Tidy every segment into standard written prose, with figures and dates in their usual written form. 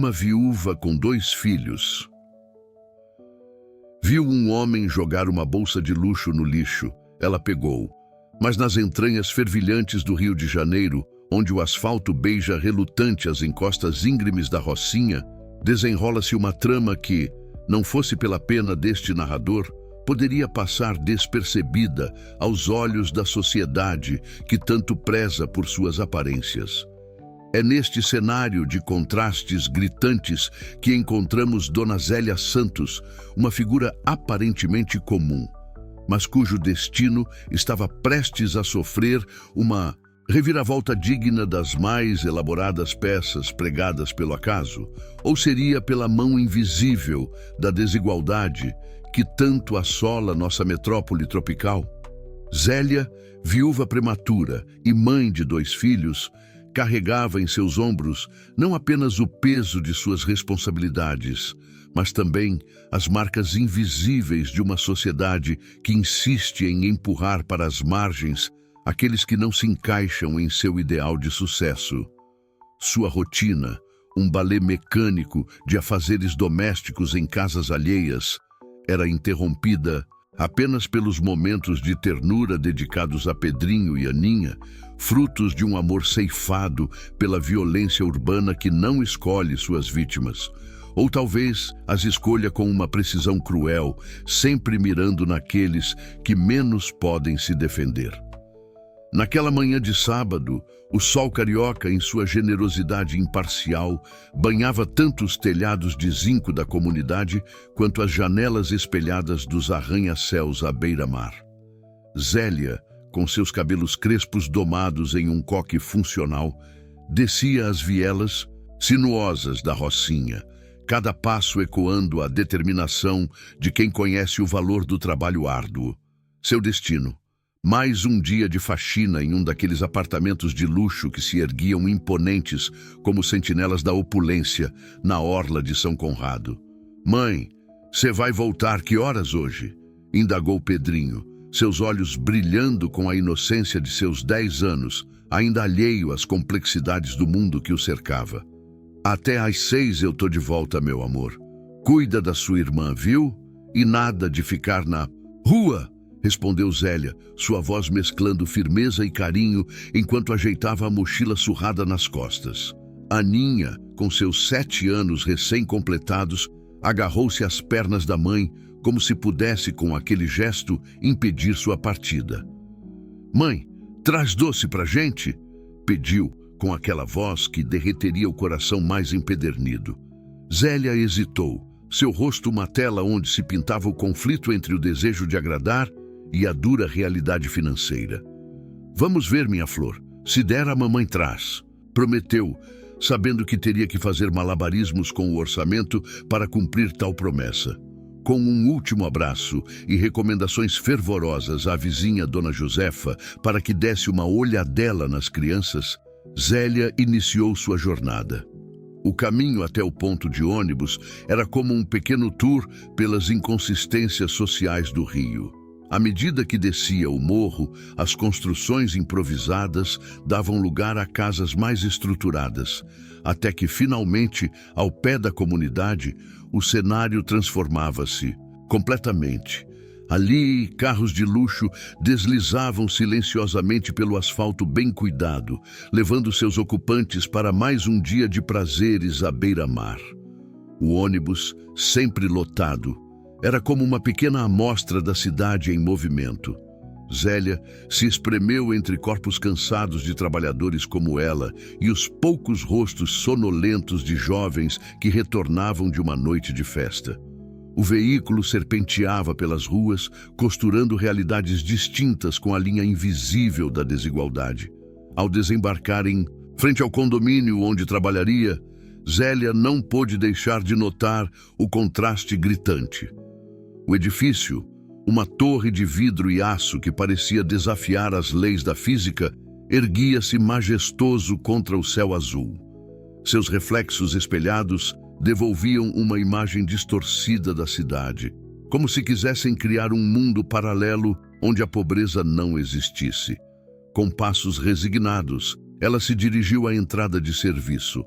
Uma viúva com 2 filhos. Viu um homem jogar uma bolsa de luxo no lixo. Ela pegou. Mas nas entranhas fervilhantes do Rio de Janeiro, onde o asfalto beija relutante as encostas íngremes da Rocinha, desenrola-se uma trama que, não fosse pela pena deste narrador, poderia passar despercebida aos olhos da sociedade que tanto preza por suas aparências. É neste cenário de contrastes gritantes que encontramos Dona Zélia Santos, uma figura aparentemente comum, mas cujo destino estava prestes a sofrer uma reviravolta digna das mais elaboradas peças pregadas pelo acaso, ou seria pela mão invisível da desigualdade que tanto assola nossa metrópole tropical? Zélia, viúva prematura e mãe de 2 filhos, carregava em seus ombros não apenas o peso de suas responsabilidades, mas também as marcas invisíveis de uma sociedade que insiste em empurrar para as margens aqueles que não se encaixam em seu ideal de sucesso. Sua rotina, um balé mecânico de afazeres domésticos em casas alheias, era interrompida apenas pelos momentos de ternura dedicados a Pedrinho e Aninha, frutos de um amor ceifado pela violência urbana que não escolhe suas vítimas, ou talvez as escolha com uma precisão cruel, sempre mirando naqueles que menos podem se defender. Naquela manhã de sábado, o sol carioca, em sua generosidade imparcial, banhava tanto os telhados de zinco da comunidade quanto as janelas espelhadas dos arranha-céus à beira-mar. Zélia, com seus cabelos crespos domados em um coque funcional, descia as vielas sinuosas da Rocinha, cada passo ecoando a determinação de quem conhece o valor do trabalho árduo. Seu destino: mais um dia de faxina em um daqueles apartamentos de luxo que se erguiam imponentes como sentinelas da opulência na orla de São Conrado. "Mãe, você vai voltar que horas hoje?" indagou Pedrinho, seus olhos brilhando com a inocência de seus 10 anos, ainda alheio às complexidades do mundo que o cercava. "Até às 6 eu tô de volta, meu amor. Cuida da sua irmã, viu? E nada de ficar na rua", respondeu Zélia, sua voz mesclando firmeza e carinho enquanto ajeitava a mochila surrada nas costas. Aninha, com seus 7 anos recém-completados, agarrou-se às pernas da mãe como se pudesse, com aquele gesto, impedir sua partida. "Mãe, traz doce pra gente?" pediu, com aquela voz que derreteria o coração mais empedernido. Zélia hesitou, seu rosto uma tela onde se pintava o conflito entre o desejo de agradar e a dura realidade financeira. "Vamos ver, minha flor. Se der, a mamãe traz", prometeu, sabendo que teria que fazer malabarismos com o orçamento para cumprir tal promessa. Com um último abraço e recomendações fervorosas à vizinha Dona Josefa para que desse uma olhadela nas crianças, Zélia iniciou sua jornada. O caminho até o ponto de ônibus era como um pequeno tour pelas inconsistências sociais do Rio. À medida que descia o morro, as construções improvisadas davam lugar a casas mais estruturadas, até que, finalmente, ao pé da comunidade, o cenário transformava-se completamente. Ali, carros de luxo deslizavam silenciosamente pelo asfalto bem cuidado, levando seus ocupantes para mais um dia de prazeres à beira-mar. O ônibus, sempre lotado, era como uma pequena amostra da cidade em movimento. Zélia se espremeu entre corpos cansados de trabalhadores como ela e os poucos rostos sonolentos de jovens que retornavam de uma noite de festa. O veículo serpenteava pelas ruas, costurando realidades distintas com a linha invisível da desigualdade. Ao desembarcar em frente ao condomínio onde trabalharia, Zélia não pôde deixar de notar o contraste gritante. O edifício, uma torre de vidro e aço que parecia desafiar as leis da física, erguia-se majestoso contra o céu azul. Seus reflexos espelhados devolviam uma imagem distorcida da cidade, como se quisessem criar um mundo paralelo onde a pobreza não existisse. Com passos resignados, ela se dirigiu à entrada de serviço.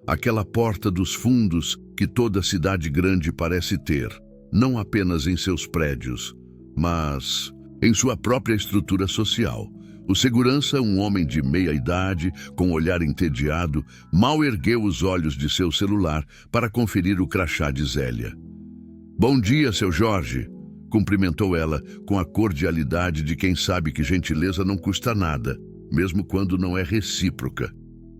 Aquela porta dos fundos que toda cidade grande parece ter, não apenas em seus prédios, mas em sua própria estrutura social. O segurança, um homem de meia-idade, com olhar entediado, mal ergueu os olhos de seu celular para conferir o crachá de Zélia. "Bom dia, seu Jorge", cumprimentou ela com a cordialidade de quem sabe que gentileza não custa nada, mesmo quando não é recíproca.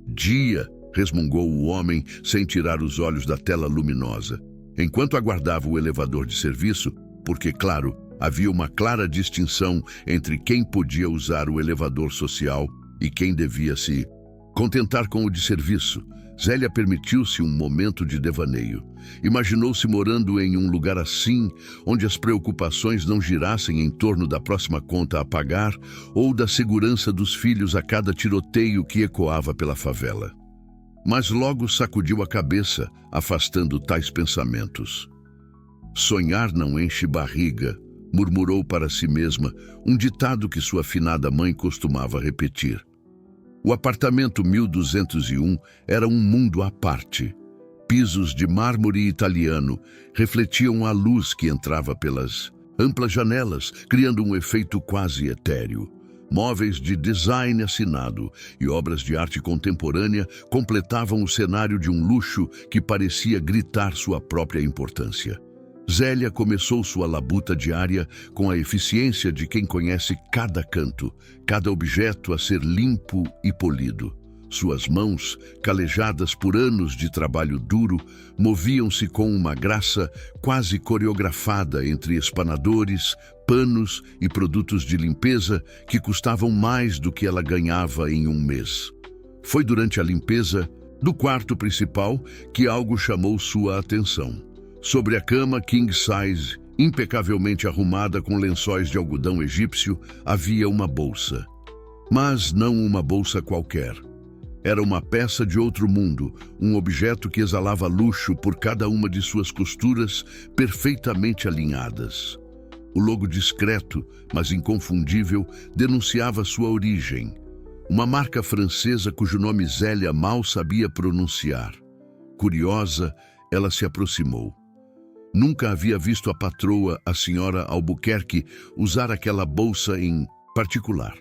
"Dia", resmungou o homem sem tirar os olhos da tela luminosa, enquanto aguardava o elevador de serviço, porque, claro, havia uma clara distinção entre quem podia usar o elevador social e quem devia se contentar com o de serviço. Zélia permitiu-se um momento de devaneio. Imaginou-se morando em um lugar assim, onde as preocupações não girassem em torno da próxima conta a pagar ou da segurança dos filhos a cada tiroteio que ecoava pela favela. Mas logo sacudiu a cabeça, afastando tais pensamentos. "Sonhar não enche barriga", murmurou para si mesma, um ditado que sua finada mãe costumava repetir. O apartamento 1201 era um mundo à parte. Pisos de mármore italiano refletiam a luz que entrava pelas amplas janelas, criando um efeito quase etéreo. Móveis de design assinado e obras de arte contemporânea completavam o cenário de um luxo que parecia gritar sua própria importância. Zélia começou sua labuta diária com a eficiência de quem conhece cada canto, cada objeto a ser limpo e polido. Suas mãos, calejadas por anos de trabalho duro, moviam-se com uma graça quase coreografada entre espanadores, panos e produtos de limpeza que custavam mais do que ela ganhava em um mês. Foi durante a limpeza do quarto principal que algo chamou sua atenção. Sobre a cama king size, impecavelmente arrumada com lençóis de algodão egípcio, havia uma bolsa. Mas não uma bolsa qualquer. Era uma peça de outro mundo, um objeto que exalava luxo por cada uma de suas costuras perfeitamente alinhadas. O logo discreto, mas inconfundível, denunciava sua origem. Uma marca francesa cujo nome Zélia mal sabia pronunciar. Curiosa, ela se aproximou. Nunca havia visto a patroa, a senhora Albuquerque, usar aquela bolsa em particular.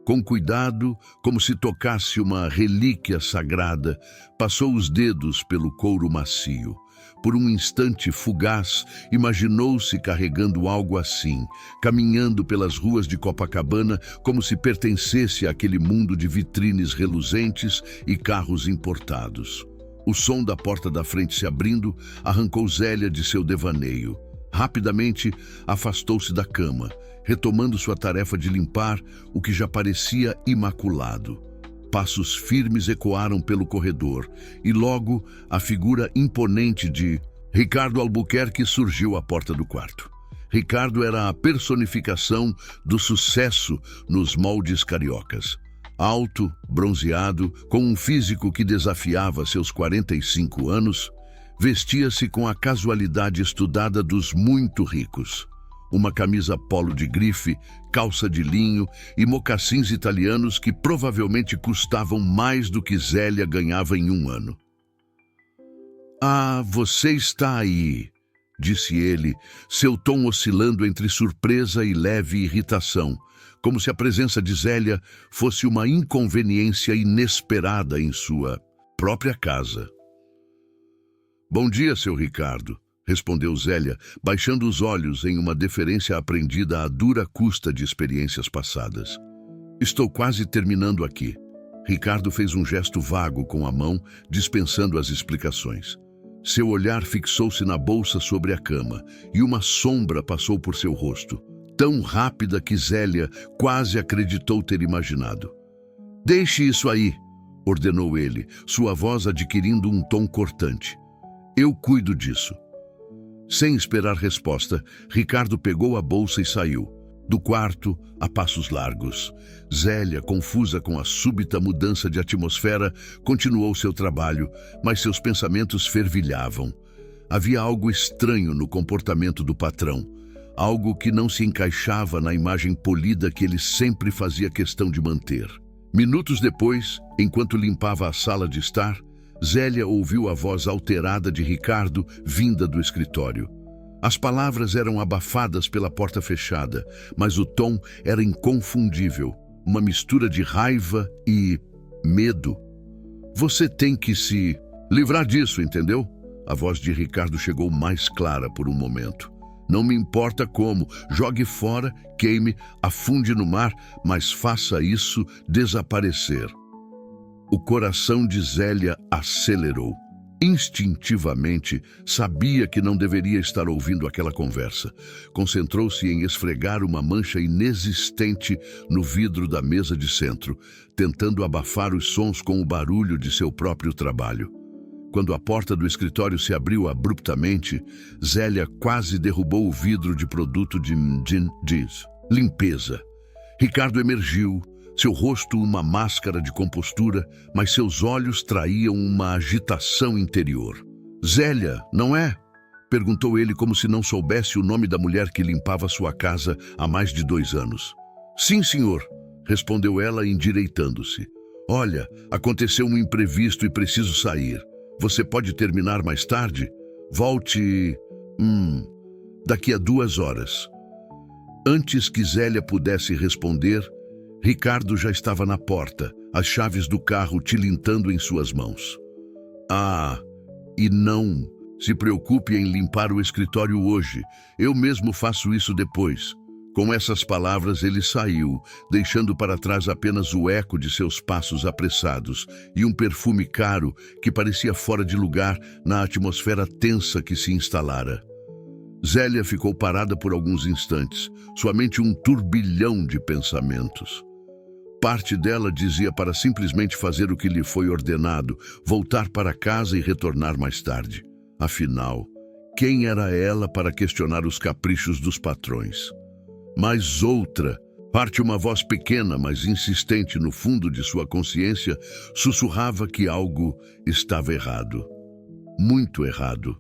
Com cuidado, como se tocasse uma relíquia sagrada, passou os dedos pelo couro macio. Por um instante fugaz, imaginou-se carregando algo assim, caminhando pelas ruas de Copacabana como se pertencesse àquele mundo de vitrines reluzentes e carros importados. O som da porta da frente se abrindo arrancou Zélia de seu devaneio. Rapidamente, afastou-se da cama, retomando sua tarefa de limpar o que já parecia imaculado. Passos firmes ecoaram pelo corredor e logo a figura imponente de Ricardo Albuquerque surgiu à porta do quarto. Ricardo era a personificação do sucesso nos moldes cariocas. Alto, bronzeado, com um físico que desafiava seus 45 anos, vestia-se com a casualidade estudada dos muito ricos. Uma camisa polo de grife, calça de linho e mocassins italianos que provavelmente custavam mais do que Zélia ganhava em um ano. "Ah, você está aí", disse ele, seu tom oscilando entre surpresa e leve irritação, como se a presença de Zélia fosse uma inconveniência inesperada em sua própria casa. "Bom dia, seu Ricardo", respondeu Zélia, baixando os olhos em uma deferência aprendida à dura custa de experiências passadas. "Estou quase terminando aqui." Ricardo fez um gesto vago com a mão, dispensando as explicações. Seu olhar fixou-se na bolsa sobre a cama, e uma sombra passou por seu rosto, tão rápida que Zélia quase acreditou ter imaginado. "Deixe isso aí", ordenou ele, sua voz adquirindo um tom cortante. "Eu cuido disso." Sem esperar resposta, Ricardo pegou a bolsa e saiu. Do quarto, a passos largos. Zélia, confusa com a súbita mudança de atmosfera, continuou seu trabalho, mas seus pensamentos fervilhavam. Havia algo estranho no comportamento do patrão, algo que não se encaixava na imagem polida que ele sempre fazia questão de manter. Minutos depois, enquanto limpava a sala de estar, Zélia ouviu a voz alterada de Ricardo vinda do escritório. As palavras eram abafadas pela porta fechada, mas o tom era inconfundível, uma mistura de raiva e medo. Você tem que se livrar disso, entendeu? A voz de Ricardo chegou mais clara por um momento. Não me importa como, jogue fora, queime, afunde no mar, mas faça isso desaparecer. O coração de Zélia acelerou. Instintivamente, sabia que não deveria estar ouvindo aquela conversa. Concentrou-se em esfregar uma mancha inexistente no vidro da mesa de centro, tentando abafar os sons com o barulho de seu próprio trabalho. Quando a porta do escritório se abriu abruptamente, Zélia quase derrubou o vidro de produto de limpeza. Ricardo emergiu, seu rosto uma máscara de compostura, mas seus olhos traíam uma agitação interior. Zélia, não é? Perguntou ele como se não soubesse o nome da mulher que limpava sua casa há mais de 2 anos. Sim, senhor, respondeu ela endireitando-se. Olha, aconteceu um imprevisto e preciso sair. Você pode terminar mais tarde? Volte... daqui a 2 horas. Antes que Zélia pudesse responder, Ricardo já estava na porta, as chaves do carro tilintando em suas mãos. Ah, e não se preocupe em limpar o escritório hoje. Eu mesmo faço isso depois. Com essas palavras ele saiu, deixando para trás apenas o eco de seus passos apressados e um perfume caro que parecia fora de lugar na atmosfera tensa que se instalara. Zélia ficou parada por alguns instantes, sua mente um turbilhão de pensamentos. Parte dela dizia para simplesmente fazer o que lhe foi ordenado, voltar para casa e retornar mais tarde. Afinal, quem era ela para questionar os caprichos dos patrões? Mas outra, uma voz pequena, mas insistente no fundo de sua consciência, sussurrava que algo estava errado. Muito errado.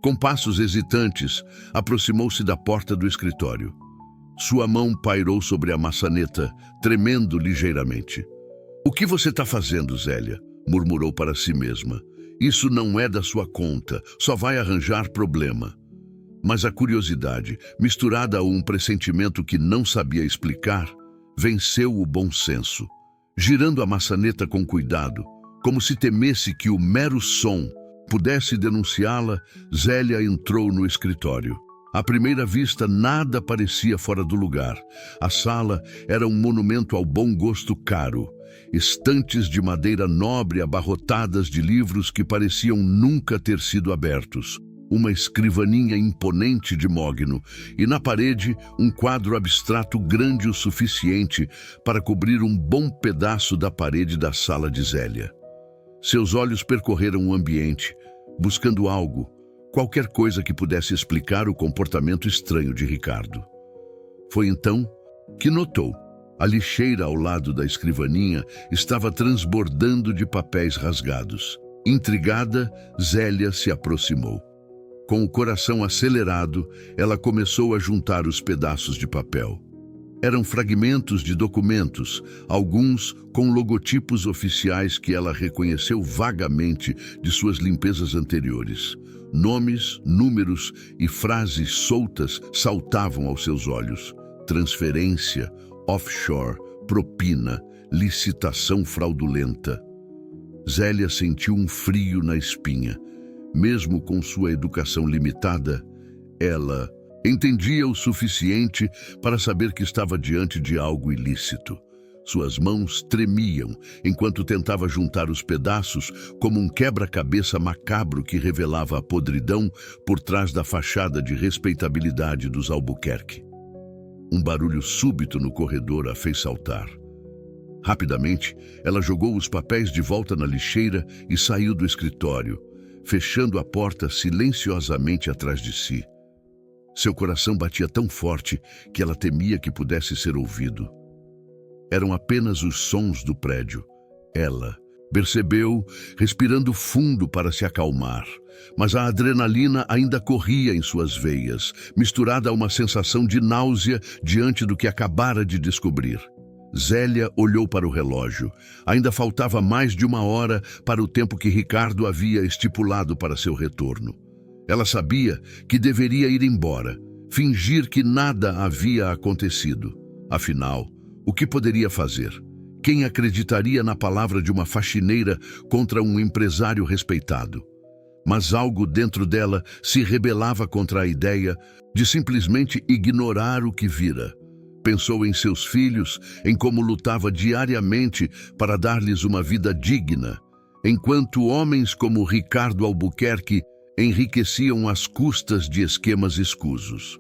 Com passos hesitantes, aproximou-se da porta do escritório. Sua mão pairou sobre a maçaneta, tremendo ligeiramente. O que você está fazendo, Zélia? Murmurou para si mesma. Isso não é da sua conta, só vai arranjar problema. Mas a curiosidade, misturada a um pressentimento que não sabia explicar, venceu o bom senso. Girando a maçaneta com cuidado, como se temesse que o mero som pudesse denunciá-la, Zélia entrou no escritório. À primeira vista, nada parecia fora do lugar. A sala era um monumento ao bom gosto caro. Estantes de madeira nobre abarrotadas de livros que pareciam nunca ter sido abertos. Uma escrivaninha imponente de mogno e, na parede, um quadro abstrato grande o suficiente para cobrir um bom pedaço da parede da sala de Zélia. Seus olhos percorreram o ambiente, buscando algo, qualquer coisa que pudesse explicar o comportamento estranho de Ricardo. Foi então que notou. A lixeira ao lado da escrivaninha estava transbordando de papéis rasgados. Intrigada, Zélia se aproximou. Com o coração acelerado, ela começou a juntar os pedaços de papel. Eram fragmentos de documentos, alguns com logotipos oficiais que ela reconheceu vagamente de suas limpezas anteriores. Nomes, números e frases soltas saltavam aos seus olhos. Transferência, offshore, propina, licitação fraudulenta. Zélia sentiu um frio na espinha. Mesmo com sua educação limitada, ela entendia o suficiente para saber que estava diante de algo ilícito. Suas mãos tremiam enquanto tentava juntar os pedaços como um quebra-cabeça macabro que revelava a podridão por trás da fachada de respeitabilidade dos Albuquerque. Um barulho súbito no corredor a fez saltar. Rapidamente, ela jogou os papéis de volta na lixeira e saiu do escritório, fechando a porta silenciosamente atrás de si. Seu coração batia tão forte que ela temia que pudesse ser ouvido. Eram apenas os sons do prédio. Ela percebeu, respirando fundo para se acalmar, mas a adrenalina ainda corria em suas veias, misturada a uma sensação de náusea diante do que acabara de descobrir. Zélia olhou para o relógio. Ainda faltava mais de 1 hora para o tempo que Ricardo havia estipulado para seu retorno. Ela sabia que deveria ir embora, fingir que nada havia acontecido. Afinal, o que poderia fazer? Quem acreditaria na palavra de uma faxineira contra um empresário respeitado? Mas algo dentro dela se rebelava contra a ideia de simplesmente ignorar o que vira. Pensou em seus filhos, em como lutava diariamente para dar-lhes uma vida digna, enquanto homens como Ricardo Albuquerque enriqueciam às custas de esquemas escusos.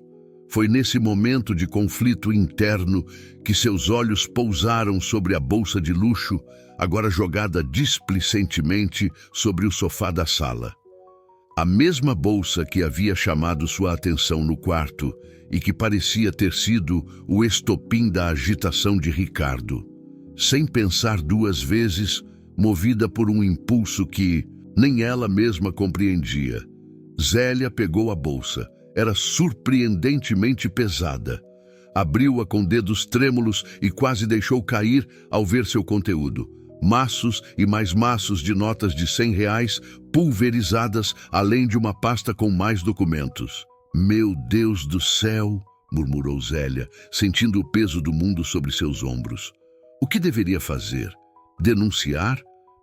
Foi nesse momento de conflito interno que seus olhos pousaram sobre a bolsa de luxo, agora jogada displicentemente sobre o sofá da sala. A mesma bolsa que havia chamado sua atenção no quarto e que parecia ter sido o estopim da agitação de Ricardo. Sem pensar 2 vezes, movida por um impulso que nem ela mesma compreendia, Zélia pegou a bolsa. Era surpreendentemente pesada. Abriu-a com dedos trêmulos e quase deixou cair ao ver seu conteúdo. Maços e mais maços de notas de R$100 pulverizadas, além de uma pasta com mais documentos. "Meu Deus do céu!", murmurou Zélia, sentindo o peso do mundo sobre seus ombros. O que deveria fazer? Denunciar?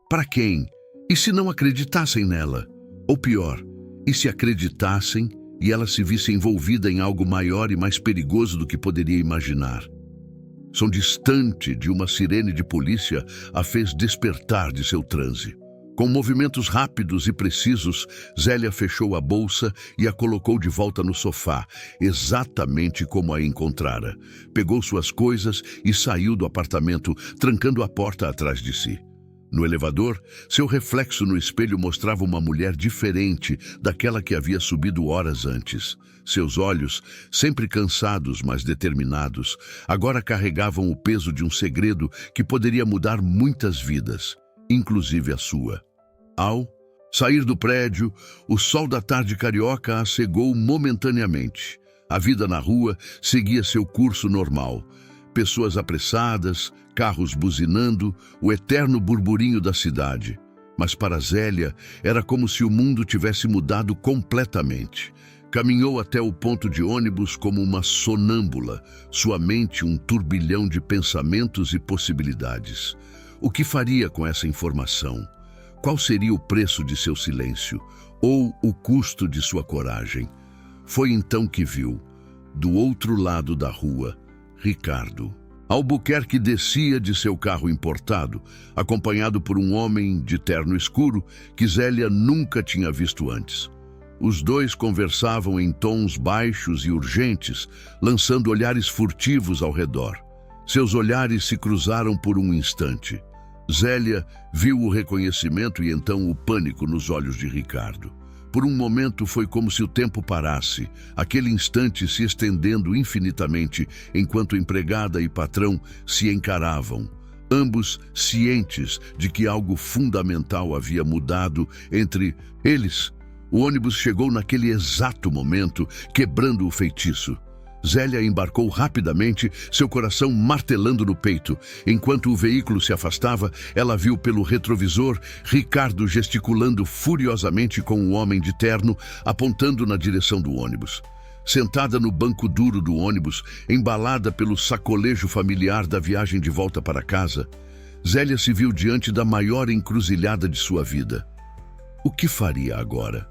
Para quem? E se não acreditassem nela? Ou pior, e se acreditassem e ela se visse envolvida em algo maior e mais perigoso do que poderia imaginar? Som distante de uma sirene de polícia a fez despertar de seu transe. Com movimentos rápidos e precisos, Zélia fechou a bolsa e a colocou de volta no sofá, exatamente como a encontrara. Pegou suas coisas e saiu do apartamento, trancando a porta atrás de si. No elevador, seu reflexo no espelho mostrava uma mulher diferente daquela que havia subido horas antes. Seus olhos, sempre cansados, mas determinados, agora carregavam o peso de um segredo que poderia mudar muitas vidas, inclusive a sua. Ao sair do prédio, o sol da tarde carioca a cegou momentaneamente. A vida na rua seguia seu curso normal. Pessoas apressadas, carros buzinando, o eterno burburinho da cidade. Mas para Zélia, era como se o mundo tivesse mudado completamente. Caminhou até o ponto de ônibus como uma sonâmbula, sua mente um turbilhão de pensamentos e possibilidades. O que faria com essa informação? Qual seria o preço de seu silêncio? Ou o custo de sua coragem? Foi então que viu, do outro lado da rua, Ricardo. Albuquerque descia de seu carro importado, acompanhado por um homem de terno escuro que Zélia nunca tinha visto antes. Os dois conversavam em tons baixos e urgentes, lançando olhares furtivos ao redor. Seus olhares se cruzaram por um instante. Zélia viu o reconhecimento e então o pânico nos olhos de Ricardo. Por um momento foi como se o tempo parasse, aquele instante se estendendo infinitamente, enquanto empregada e patrão se encaravam, ambos cientes de que algo fundamental havia mudado entre eles. O ônibus chegou naquele exato momento, quebrando o feitiço. Zélia embarcou rapidamente, seu coração martelando no peito. Enquanto o veículo se afastava, ela viu pelo retrovisor Ricardo gesticulando furiosamente com o homem de terno, apontando na direção do ônibus. Sentada no banco duro do ônibus, embalada pelo sacolejo familiar da viagem de volta para casa, Zélia se viu diante da maior encruzilhada de sua vida. O que faria agora?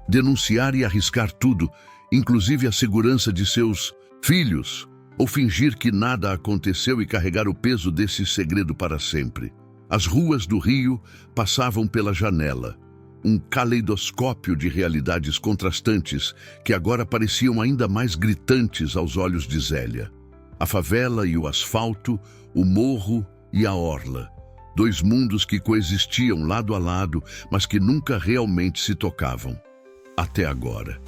Denunciar e arriscar tudo, inclusive a segurança de seus filhos, ou fingir que nada aconteceu e carregar o peso desse segredo para sempre? As ruas do Rio passavam pela janela, um caleidoscópio de realidades contrastantes que agora pareciam ainda mais gritantes aos olhos de Zélia. A favela e o asfalto, o morro e a orla. 2 mundos que coexistiam lado a lado, mas que nunca realmente se tocavam. Até agora.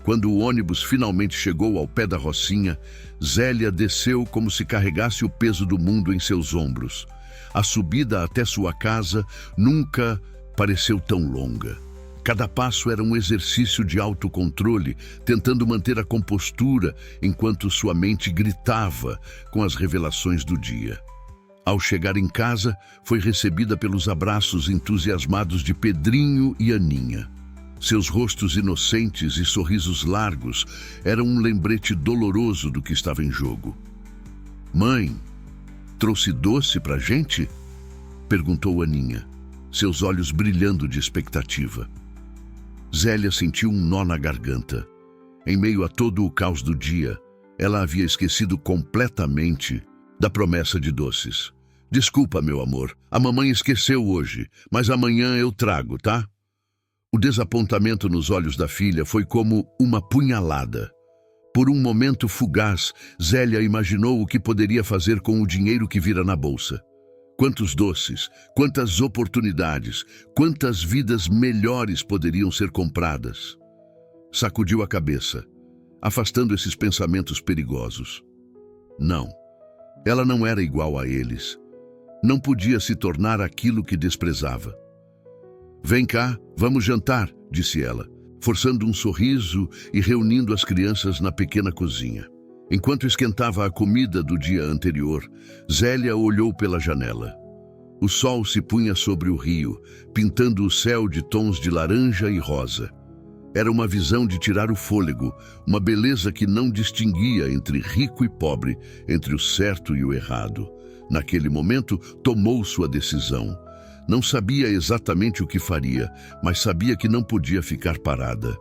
Quando o ônibus finalmente chegou ao pé da Rocinha, Zélia desceu como se carregasse o peso do mundo em seus ombros. A subida até sua casa nunca pareceu tão longa. Cada passo era um exercício de autocontrole, tentando manter a compostura enquanto sua mente gritava com as revelações do dia. Ao chegar em casa, foi recebida pelos abraços entusiasmados de Pedrinho e Aninha. Seus rostos inocentes e sorrisos largos eram um lembrete doloroso do que estava em jogo. "Mãe, trouxe doce pra gente?" perguntou Aninha, seus olhos brilhando de expectativa. Zélia sentiu um nó na garganta. Em meio a todo o caos do dia, ela havia esquecido completamente da promessa de doces. "Desculpa, meu amor, a mamãe esqueceu hoje, mas amanhã eu trago, tá?" O desapontamento nos olhos da filha foi como uma punhalada. Por um momento fugaz, Zélia imaginou o que poderia fazer com o dinheiro que vira na bolsa. Quantos doces, quantas oportunidades, quantas vidas melhores poderiam ser compradas. Sacudiu a cabeça, afastando esses pensamentos perigosos. Não, ela não era igual a eles. Não podia se tornar aquilo que desprezava. "Vem cá, vamos jantar", disse ela, forçando um sorriso e reunindo as crianças na pequena cozinha. Enquanto esquentava a comida do dia anterior, Zélia olhou pela janela. O sol se punha sobre o rio, pintando o céu de tons de laranja e rosa. Era uma visão de tirar o fôlego, uma beleza que não distinguia entre rico e pobre, entre o certo e o errado. Naquele momento, tomou sua decisão. Não sabia exatamente o que faria, mas sabia que não podia ficar parada.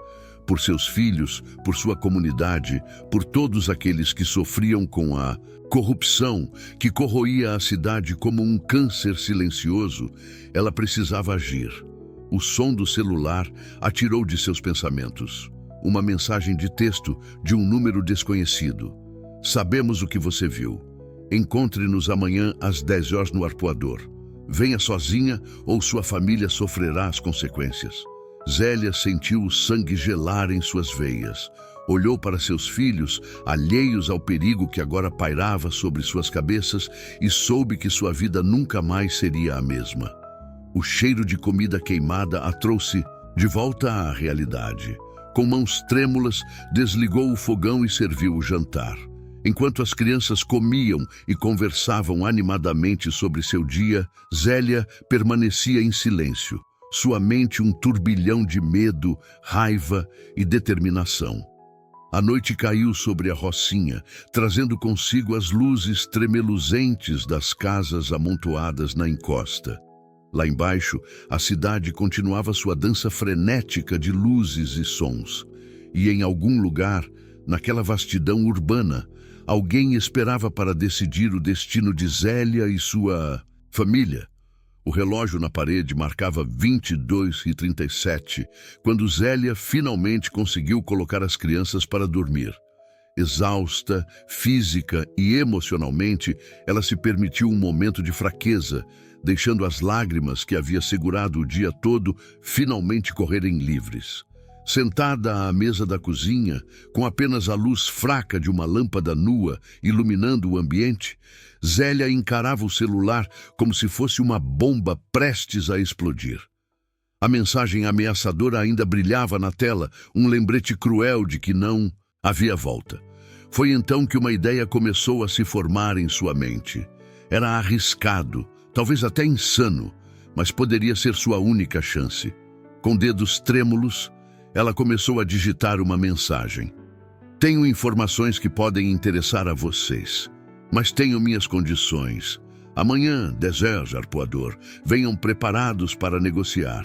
Por seus filhos, por sua comunidade, por todos aqueles que sofriam com a corrupção que corroía a cidade como um câncer silencioso, ela precisava agir. O som do celular a tirou de seus pensamentos. Uma mensagem de texto de um número desconhecido. "Sabemos o que você viu. Encontre-nos amanhã às 10 horas no Arpoador. Venha sozinha ou sua família sofrerá as consequências." Zélia sentiu o sangue gelar em suas veias. Olhou para seus filhos, alheios ao perigo que agora pairava sobre suas cabeças, e soube que sua vida nunca mais seria a mesma. O cheiro de comida queimada a trouxe de volta à realidade. Com mãos trêmulas, desligou o fogão e serviu o jantar. Enquanto as crianças comiam e conversavam animadamente sobre seu dia, Zélia permanecia em silêncio, sua mente um turbilhão de medo, raiva e determinação. A noite caiu sobre a rocinha, trazendo consigo as luzes tremeluzentes das casas amontoadas na encosta. Lá embaixo, a cidade continuava sua dança frenética de luzes e sons. E em algum lugar, naquela vastidão urbana, alguém esperava para decidir o destino de Zélia e sua família. O relógio na parede marcava 22h37, quando Zélia finalmente conseguiu colocar as crianças para dormir. Exausta, física e emocionalmente, ela se permitiu um momento de fraqueza, deixando as lágrimas que havia segurado o dia todo finalmente correrem livres. Sentada à mesa da cozinha, com apenas a luz fraca de uma lâmpada nua iluminando o ambiente, Zélia encarava o celular como se fosse uma bomba prestes a explodir. A mensagem ameaçadora ainda brilhava na tela, um lembrete cruel de que não havia volta. Foi então que uma ideia começou a se formar em sua mente. Era arriscado, talvez até insano, mas poderia ser sua única chance. Com dedos trêmulos, ela começou a digitar uma mensagem. "Tenho informações que podem interessar a vocês, mas tenho minhas condições. Amanhã, 10 horas, Arpoador, venham preparados para negociar."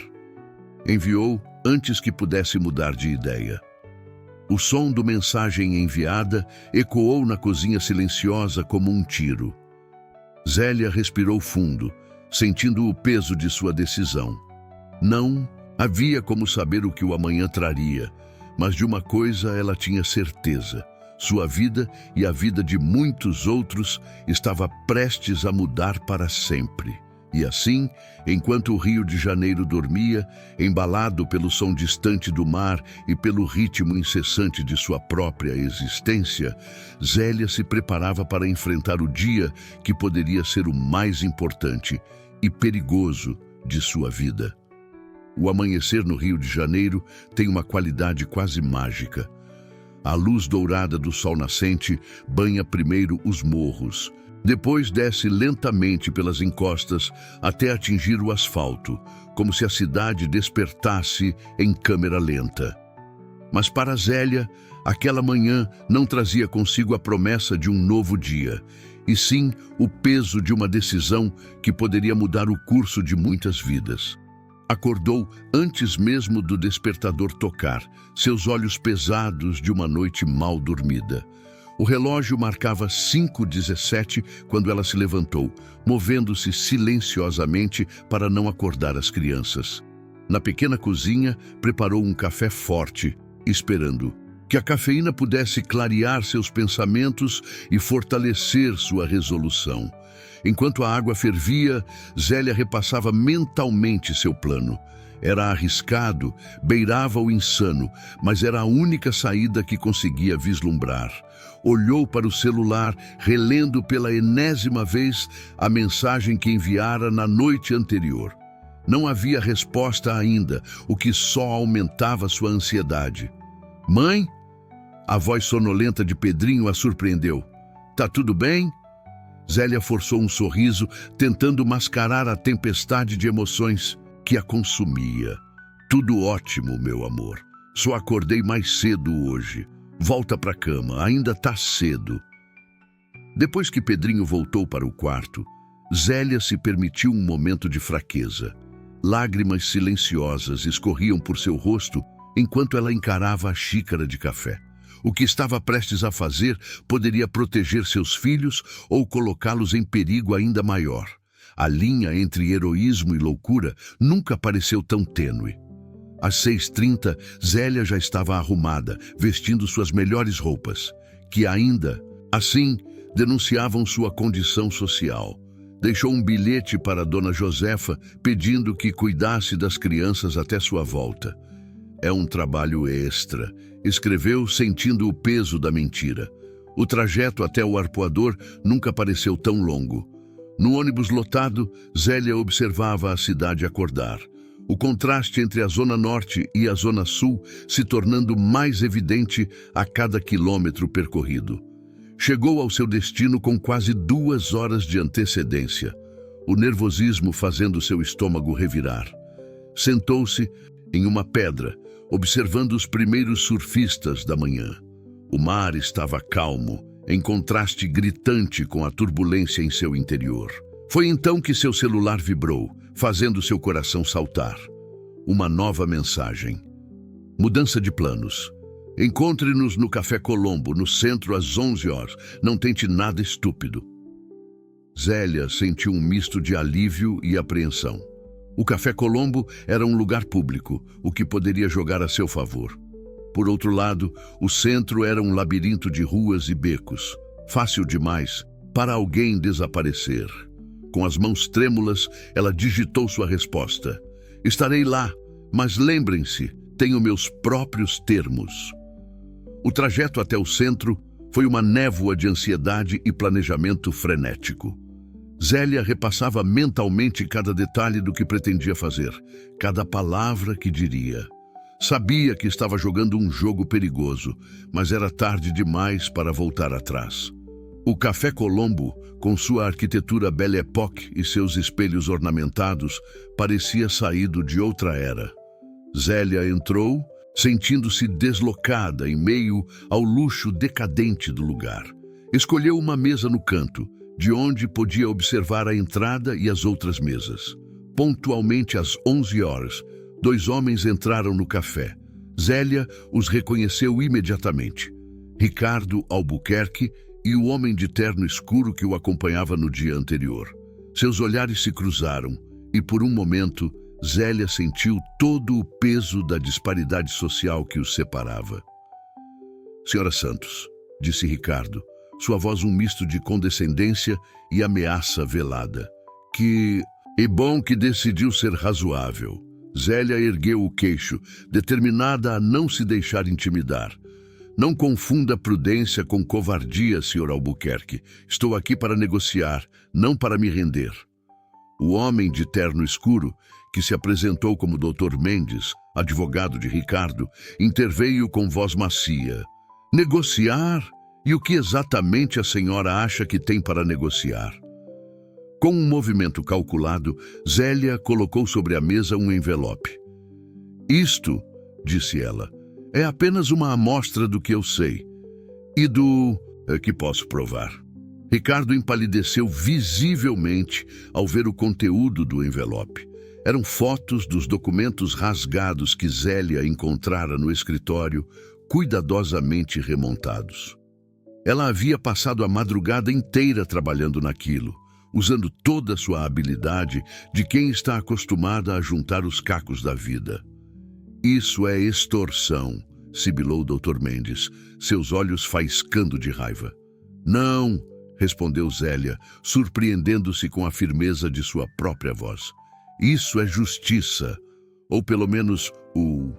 Enviou antes que pudesse mudar de ideia. O som do mensagem enviada ecoou na cozinha silenciosa como um tiro. Zélia respirou fundo, sentindo o peso de sua decisão. Não havia como saber o que o amanhã traria, mas de uma coisa ela tinha certeza. Sua vida e a vida de muitos outros estava prestes a mudar para sempre. E assim, enquanto o Rio de Janeiro dormia, embalado pelo som distante do mar e pelo ritmo incessante de sua própria existência, Zélia se preparava para enfrentar o dia que poderia ser o mais importante e perigoso de sua vida. O amanhecer no Rio de Janeiro tem uma qualidade quase mágica. A luz dourada do sol nascente banha primeiro os morros, Depois desce lentamente pelas encostas até atingir o asfalto, como se a cidade despertasse em câmera lenta. Mas para Zélia, aquela manhã não trazia consigo a promessa de um novo dia, e sim o peso de uma decisão que poderia mudar o curso de muitas vidas. Acordou antes mesmo do despertador tocar, seus olhos pesados de uma noite mal dormida. O relógio marcava 5h17 quando ela se levantou, movendo-se silenciosamente para não acordar as crianças. Na pequena cozinha, preparou um café forte, esperando que a cafeína pudesse clarear seus pensamentos e fortalecer sua resolução. Enquanto a água fervia, Zélia repassava mentalmente seu plano. Era arriscado, beirava o insano, mas era a única saída que conseguia vislumbrar. Olhou para o celular, relendo pela enésima vez a mensagem que enviara na noite anterior. Não havia resposta ainda, o que só aumentava sua ansiedade. "Mãe?" A voz sonolenta de Pedrinho a surpreendeu. "Tá tudo bem?" Zélia forçou um sorriso, tentando mascarar a tempestade de emoções que a consumia. "Tudo ótimo, meu amor. Só acordei mais cedo hoje. Volta pra cama, ainda tá cedo." Depois que Pedrinho voltou para o quarto, Zélia se permitiu um momento de fraqueza. Lágrimas silenciosas escorriam por seu rosto enquanto ela encarava a xícara de café. O que estava prestes a fazer poderia proteger seus filhos ou colocá-los em perigo ainda maior. A linha entre heroísmo e loucura nunca pareceu tão tênue. Às 6h30, Zélia já estava arrumada, vestindo suas melhores roupas, que ainda, assim, denunciavam sua condição social. Deixou um bilhete para Dona Josefa, pedindo que cuidasse das crianças até sua volta. "É um trabalho extra", escreveu, sentindo o peso da mentira. O trajeto até o arpoador nunca pareceu tão longo. No ônibus lotado, Zélia observava a cidade acordar. O contraste entre a Zona Norte e a Zona Sul se tornando mais evidente a cada quilômetro percorrido. Chegou ao seu destino com quase 2 horas de antecedência, o nervosismo fazendo seu estômago revirar. Sentou-se em uma pedra, observando os primeiros surfistas da manhã. O mar estava calmo, em contraste gritante com a turbulência em seu interior. Foi então que seu celular vibrou, fazendo seu coração saltar. Uma nova mensagem. "Mudança de planos. Encontre-nos no Café Colombo, no centro, às 11 horas. Não tente nada estúpido." Zélia sentiu um misto de alívio e apreensão. O Café Colombo era um lugar público, o que poderia jogar a seu favor. Por outro lado, o centro era um labirinto de ruas e becos, fácil demais para alguém desaparecer. Com as mãos trêmulas, ela digitou sua resposta. "Estarei lá, mas lembrem-se, tenho meus próprios termos." O trajeto até o centro foi uma névoa de ansiedade e planejamento frenético. Zélia repassava mentalmente cada detalhe do que pretendia fazer, cada palavra que diria. Sabia que estava jogando um jogo perigoso, mas era tarde demais para voltar atrás. O Café Colombo, com sua arquitetura Belle Époque e seus espelhos ornamentados, parecia saído de outra era. Zélia entrou, sentindo-se deslocada em meio ao luxo decadente do lugar. Escolheu uma mesa no canto, de onde podia observar a entrada e as outras mesas. Pontualmente às 11 horas, 2 homens entraram no café. Zélia os reconheceu imediatamente. Ricardo Albuquerque e o homem de terno escuro que o acompanhava no dia anterior. Seus olhares se cruzaram e, por um momento, Zélia sentiu todo o peso da disparidade social que os separava. "Senhora Santos", disse Ricardo, sua voz um misto de condescendência e ameaça velada. "É bom que decidiu ser razoável." Zélia ergueu o queixo, determinada a não se deixar intimidar. "Não confunda prudência com covardia, Sr. Albuquerque. Estou aqui para negociar, não para me render." O homem de terno escuro, que se apresentou como Dr. Mendes, advogado de Ricardo, interveio com voz macia. "Negociar? E o que exatamente a senhora acha que tem para negociar? Com um movimento calculado, Zélia colocou sobre a mesa um envelope. Isto, disse ela, é apenas uma amostra do que eu sei e do que posso provar. Ricardo empalideceu visivelmente ao ver o conteúdo do envelope. Eram fotos dos documentos rasgados que Zélia encontrara no escritório, cuidadosamente remontados. Ela havia passado a madrugada inteira trabalhando naquilo, usando toda a sua habilidade de quem está acostumada a juntar os cacos da vida. Isso é extorsão, sibilou o Dr. Mendes, seus olhos faiscando de raiva. Não, respondeu Zélia, surpreendendo-se com a firmeza de sua própria voz. Isso é justiça, ou pelo menos o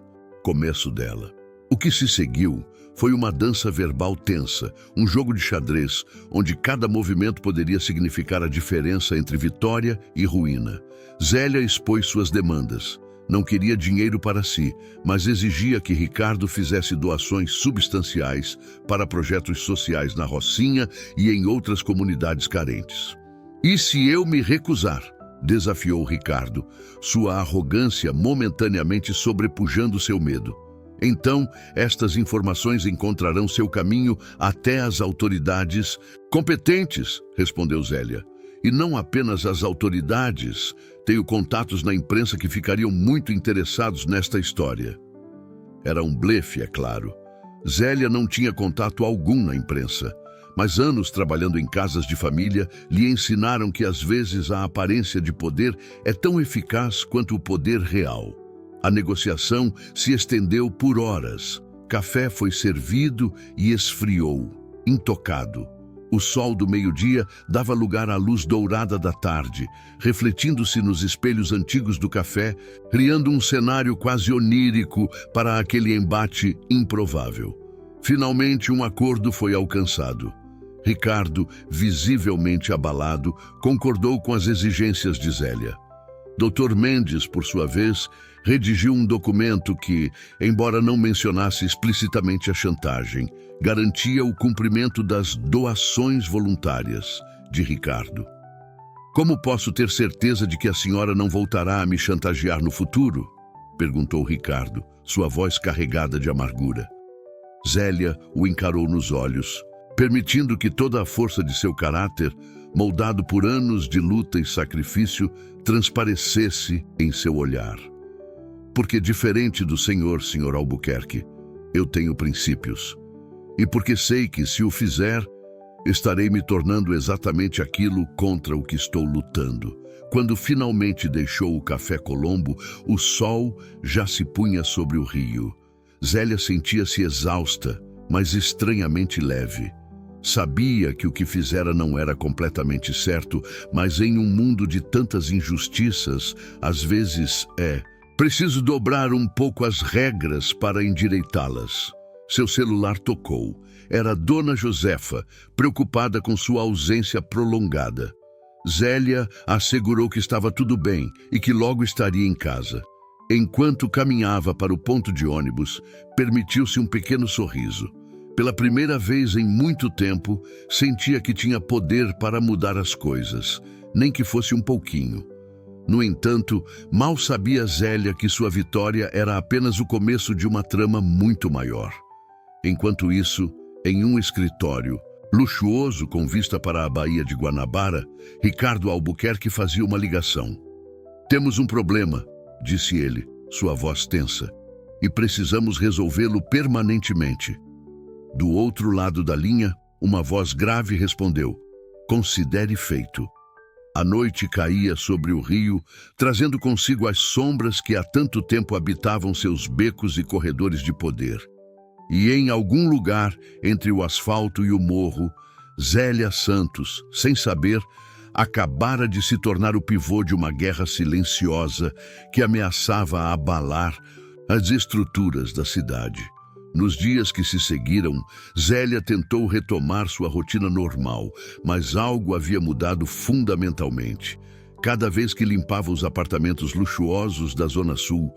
começo dela. O que se seguiu foi uma dança verbal tensa, um jogo de xadrez, onde cada movimento poderia significar a diferença entre vitória e ruína. Zélia expôs suas demandas. Não queria dinheiro para si, mas exigia que Ricardo fizesse doações substanciais para projetos sociais na Rocinha e em outras comunidades carentes. E se eu me recusar? Desafiou Ricardo, sua arrogância momentaneamente sobrepujando seu medo. Então, estas informações encontrarão seu caminho até as autoridades competentes, respondeu Zélia. E não apenas as autoridades. Tenho contatos na imprensa que ficariam muito interessados nesta história. Era um blefe, é claro. Zélia não tinha contato algum na imprensa, mas anos trabalhando em casas de família lhe ensinaram que às vezes a aparência de poder é tão eficaz quanto o poder real. A negociação se estendeu por horas. Café foi servido e esfriou, intocado. O sol do meio-dia dava lugar à luz dourada da tarde, refletindo-se nos espelhos antigos do café, criando um cenário quase onírico para aquele embate improvável. Finalmente, um acordo foi alcançado. Ricardo, visivelmente abalado, concordou com as exigências de Zélia. Dr. Mendes, por sua vez, redigiu um documento que, embora não mencionasse explicitamente a chantagem, garantia o cumprimento das doações voluntárias de Ricardo. Como posso ter certeza de que a senhora não voltará a me chantagear no futuro? Perguntou Ricardo, sua voz carregada de amargura. Zélia o encarou nos olhos, permitindo que toda a força de seu caráter, moldado por anos de luta e sacrifício, transparecesse em seu olhar. Porque diferente do Sr. Albuquerque, eu tenho princípios. E porque sei que, se o fizer, estarei me tornando exatamente aquilo contra o que estou lutando. Quando finalmente deixou o Café Colombo, o sol já se punha sobre o rio. Zélia sentia-se exausta, mas estranhamente leve. Sabia que o que fizera não era completamente certo, mas em um mundo de tantas injustiças, às vezes preciso dobrar um pouco as regras para endireitá-las. Seu celular tocou. Era Dona Josefa, preocupada com sua ausência prolongada. Zélia assegurou que estava tudo bem e que logo estaria em casa. Enquanto caminhava para o ponto de ônibus, permitiu-se um pequeno sorriso. Pela primeira vez em muito tempo, sentia que tinha poder para mudar as coisas, nem que fosse um pouquinho. No entanto, mal sabia Zélia que sua vitória era apenas o começo de uma trama muito maior. Enquanto isso, em um escritório, luxuoso com vista para a Baía de Guanabara, Ricardo Albuquerque fazia uma ligação. Temos um problema, disse ele, sua voz tensa, e precisamos resolvê-lo permanentemente. Do outro lado da linha, uma voz grave respondeu, considere feito. A noite caía sobre o rio, trazendo consigo as sombras que há tanto tempo habitavam seus becos e corredores de poder. E em algum lugar, entre o asfalto e o morro, Zélia Santos, sem saber, acabara de se tornar o pivô de uma guerra silenciosa que ameaçava abalar as estruturas da cidade. Nos dias que se seguiram, Zélia tentou retomar sua rotina normal, mas algo havia mudado fundamentalmente. Cada vez que limpava os apartamentos luxuosos da Zona Sul,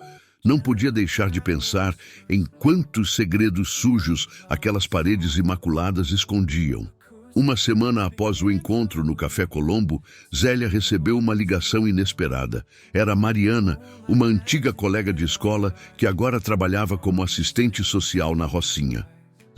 não podia deixar de pensar em quantos segredos sujos aquelas paredes imaculadas escondiam. Uma semana após o encontro no Café Colombo, Zélia recebeu uma ligação inesperada. Era Mariana, uma antiga colega de escola que agora trabalhava como assistente social na Rocinha.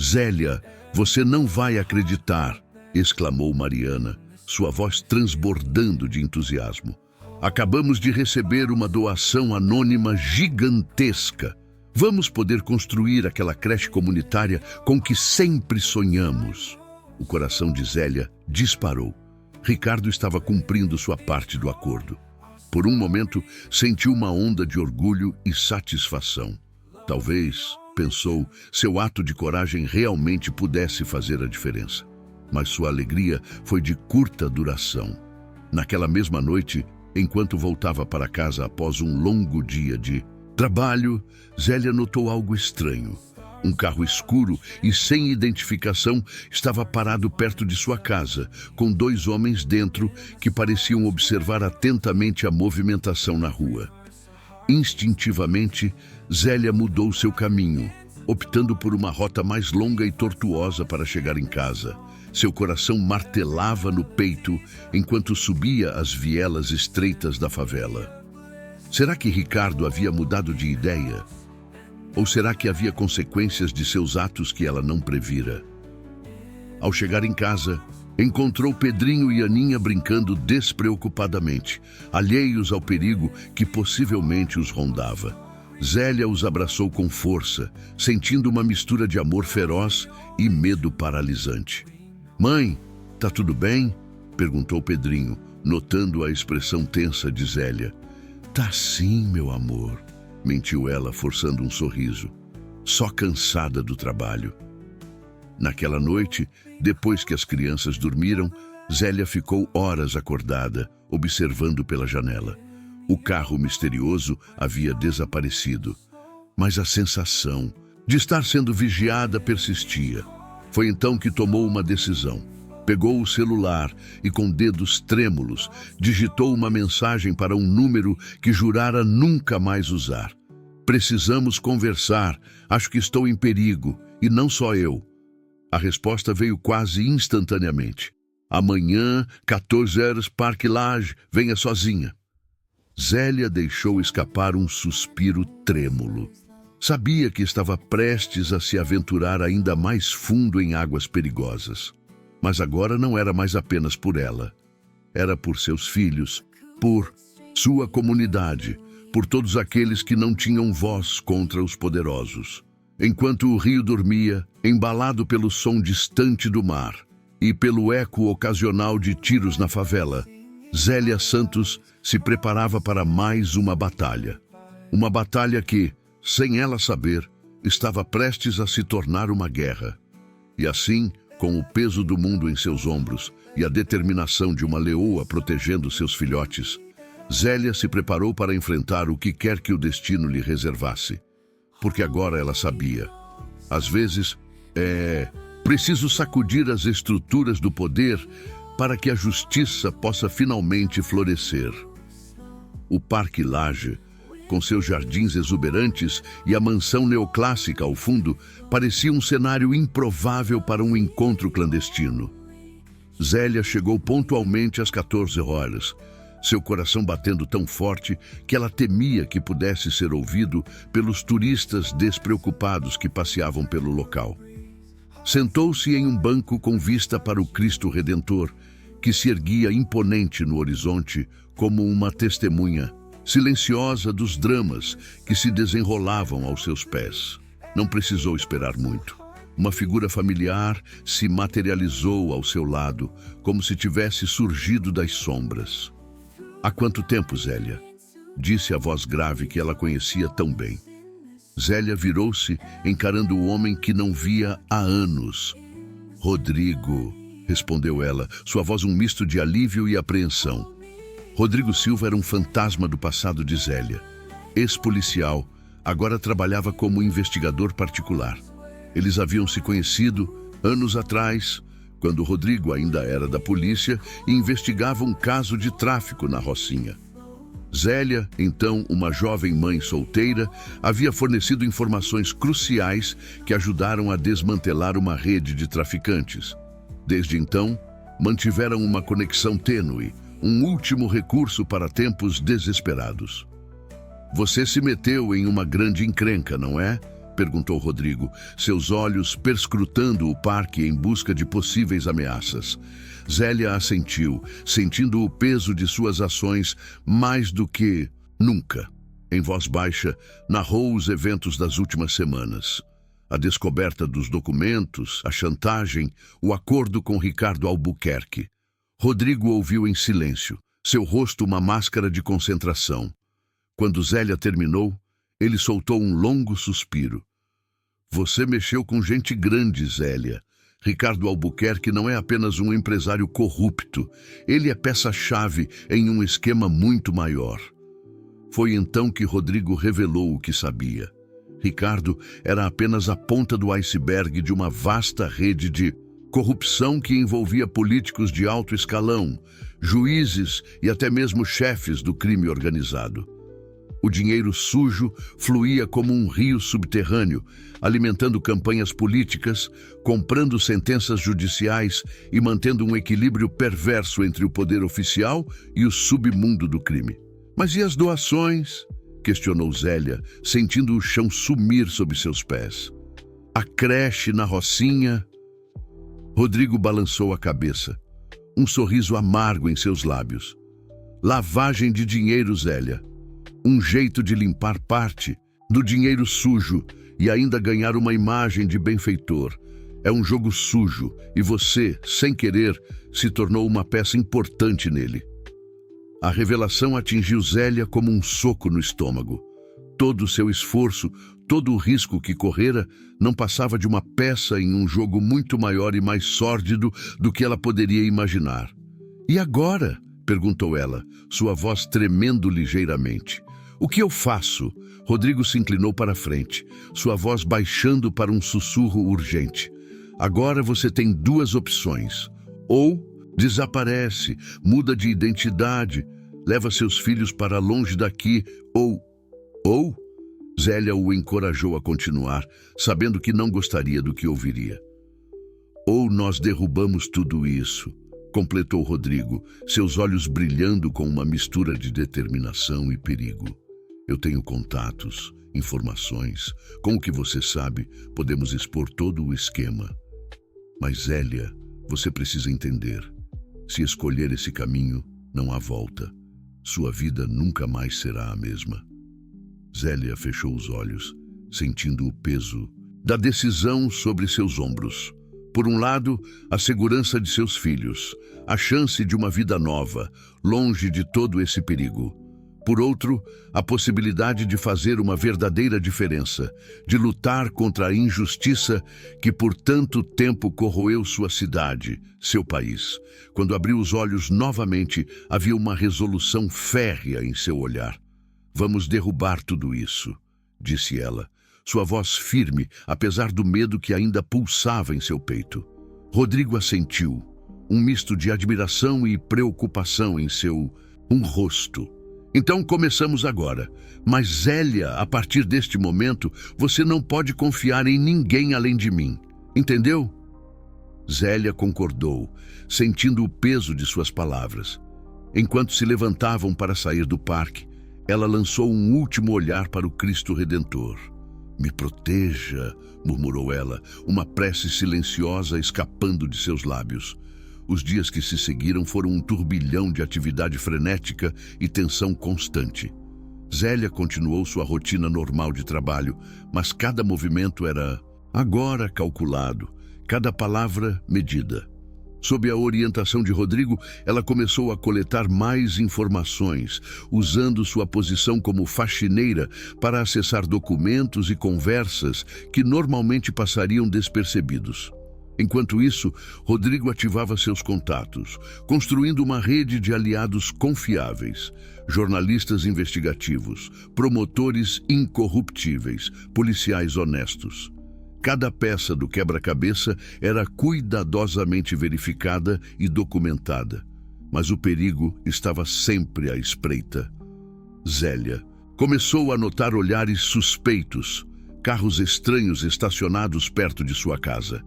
"Zélia, você não vai acreditar", exclamou Mariana, sua voz transbordando de entusiasmo. "Acabamos de receber uma doação anônima gigantesca. Vamos poder construir aquela creche comunitária com que sempre sonhamos." O coração de Zélia disparou. Ricardo estava cumprindo sua parte do acordo. Por um momento, sentiu uma onda de orgulho e satisfação. Talvez, pensou, seu ato de coragem realmente pudesse fazer a diferença. Mas sua alegria foi de curta duração. Naquela mesma noite, enquanto voltava para casa após um longo dia de trabalho, Zélia notou algo estranho. Um carro escuro e sem identificação estava parado perto de sua casa, com 2 homens dentro que pareciam observar atentamente a movimentação na rua. Instintivamente, Zélia mudou seu caminho, optando por uma rota mais longa e tortuosa para chegar em casa. Seu coração martelava no peito enquanto subia as vielas estreitas da favela. Será que Ricardo havia mudado de ideia? Ou será que havia consequências de seus atos que ela não previra? Ao chegar em casa, encontrou Pedrinho e Aninha brincando despreocupadamente, alheios ao perigo que possivelmente os rondava. Zélia os abraçou com força, sentindo uma mistura de amor feroz e medo paralisante. "Mãe, tá tudo bem?" perguntou Pedrinho, notando a expressão tensa de Zélia. "Tá sim, meu amor", mentiu ela, forçando um sorriso. "Só cansada do trabalho." Naquela noite, depois que as crianças dormiram, Zélia ficou horas acordada, observando pela janela. O carro misterioso havia desaparecido, mas a sensação de estar sendo vigiada persistia. Foi então que tomou uma decisão. Pegou o celular e, com dedos trêmulos, digitou uma mensagem para um número que jurara nunca mais usar. "Precisamos conversar. Acho que estou em perigo, e não só eu." A resposta veio quase instantaneamente. "Amanhã, 14 horas, Parque Lage. Venha sozinha." Zélia deixou escapar um suspiro trêmulo. Sabia que estava prestes a se aventurar ainda mais fundo em águas perigosas. Mas agora não era mais apenas por ela. Era por seus filhos, por sua comunidade, por todos aqueles que não tinham voz contra os poderosos. Enquanto o rio dormia, embalado pelo som distante do mar e pelo eco ocasional de tiros na favela, Zélia Santos se preparava para mais uma batalha. Uma batalha que, sem ela saber, estava prestes a se tornar uma guerra. E assim, com o peso do mundo em seus ombros e a determinação de uma leoa protegendo seus filhotes, Zélia se preparou para enfrentar o que quer que o destino lhe reservasse. Porque agora ela sabia. Às vezes, preciso sacudir as estruturas do poder para que a justiça possa finalmente florescer. O Parque Lage, com seus jardins exuberantes e a mansão neoclássica ao fundo, parecia um cenário improvável para um encontro clandestino. Zélia chegou pontualmente às 14 horas, seu coração batendo tão forte que ela temia que pudesse ser ouvido pelos turistas despreocupados que passeavam pelo local. Sentou-se em um banco com vista para o Cristo Redentor, que se erguia imponente no horizonte como uma testemunha silenciosa dos dramas que se desenrolavam aos seus pés. Não precisou esperar muito. Uma figura familiar se materializou ao seu lado, como se tivesse surgido das sombras. "Há quanto tempo, Zélia?" disse a voz grave que ela conhecia tão bem. Zélia virou-se, encarando o homem que não via há anos. "Rodrigo", respondeu ela, sua voz um misto de alívio e apreensão. Rodrigo Silva era um fantasma do passado de Zélia. Ex-policial, agora trabalhava como investigador particular. Eles haviam se conhecido anos atrás, quando Rodrigo ainda era da polícia e investigava um caso de tráfico na Rocinha. Zélia, então uma jovem mãe solteira, havia fornecido informações cruciais que ajudaram a desmantelar uma rede de traficantes. Desde então, mantiveram uma conexão tênue, um último recurso para tempos desesperados. Você se meteu em uma grande encrenca, não é? Perguntou Rodrigo, seus olhos perscrutando o parque em busca de possíveis ameaças. Zélia assentiu, sentindo o peso de suas ações mais do que nunca. Em voz baixa, narrou os eventos das últimas semanas. A descoberta dos documentos, a chantagem, o acordo com Ricardo Albuquerque. Rodrigo ouviu em silêncio, seu rosto uma máscara de concentração. Quando Zélia terminou, ele soltou um longo suspiro. Você mexeu com gente grande, Zélia. Ricardo Albuquerque não é apenas um empresário corrupto. Ele é peça-chave em um esquema muito maior. Foi então que Rodrigo revelou o que sabia. Ricardo era apenas a ponta do iceberg de uma vasta rede de corrupção que envolvia políticos de alto escalão, juízes e até mesmo chefes do crime organizado. O dinheiro sujo fluía como um rio subterrâneo, alimentando campanhas políticas, comprando sentenças judiciais e mantendo um equilíbrio perverso entre o poder oficial e o submundo do crime. Mas e as doações? Questionou Zélia, sentindo o chão sumir sob seus pés. A creche na Rocinha? Rodrigo balançou a cabeça, um sorriso amargo em seus lábios. Lavagem de dinheiro, Zélia. Um jeito de limpar parte do dinheiro sujo e ainda ganhar uma imagem de benfeitor. É um jogo sujo e você, sem querer, se tornou uma peça importante nele. A revelação atingiu Zélia como um soco no estômago. Todo o seu esforço, todo o risco que correra, não passava de uma peça em um jogo muito maior e mais sórdido do que ela poderia imaginar. E agora? Perguntou ela, sua voz tremendo ligeiramente. O que eu faço? Rodrigo se inclinou para a frente, sua voz baixando para um sussurro urgente. Agora você tem duas opções. Ou desaparece, muda de identidade, leva seus filhos para longe daqui, ou... Zélia o encorajou a continuar, sabendo que não gostaria do que ouviria. Ou nós derrubamos tudo isso, completou Rodrigo, seus olhos brilhando com uma mistura de determinação e perigo. Eu tenho contatos, informações. Com o que você sabe, podemos expor todo o esquema. Mas, Zélia, você precisa entender. Se escolher esse caminho, não há volta. Sua vida nunca mais será a mesma. Zélia fechou os olhos, sentindo o peso da decisão sobre seus ombros. Por um lado, a segurança de seus filhos, a chance de uma vida nova, longe de todo esse perigo. Por outro, a possibilidade de fazer uma verdadeira diferença, de lutar contra a injustiça que por tanto tempo corroeu sua cidade, seu país. Quando abriu os olhos novamente, havia uma resolução férrea em seu olhar. Vamos derrubar tudo isso, disse ela, sua voz firme, apesar do medo que ainda pulsava em seu peito. Rodrigo assentiu, um misto de admiração e preocupação em seu rosto. Então começamos agora. Mas, Zélia, a partir deste momento, você não pode confiar em ninguém além de mim. Entendeu? Zélia concordou, sentindo o peso de suas palavras. Enquanto se levantavam para sair do parque, ela lançou um último olhar para o Cristo Redentor. Me proteja, murmurou ela, uma prece silenciosa escapando de seus lábios. Os dias que se seguiram foram um turbilhão de atividade frenética e tensão constante. Zélia continuou sua rotina normal de trabalho, mas cada movimento era agora calculado, cada palavra medida. Sob a orientação de Rodrigo, ela começou a coletar mais informações, usando sua posição como faxineira para acessar documentos e conversas que normalmente passariam despercebidos. Enquanto isso, Rodrigo ativava seus contatos, construindo uma rede de aliados confiáveis, jornalistas investigativos, promotores incorruptíveis, policiais honestos. Cada peça do quebra-cabeça era cuidadosamente verificada e documentada, mas o perigo estava sempre à espreita. Zélia. Começou a notar olhares suspeitos, carros estranhos estacionados perto de sua casa.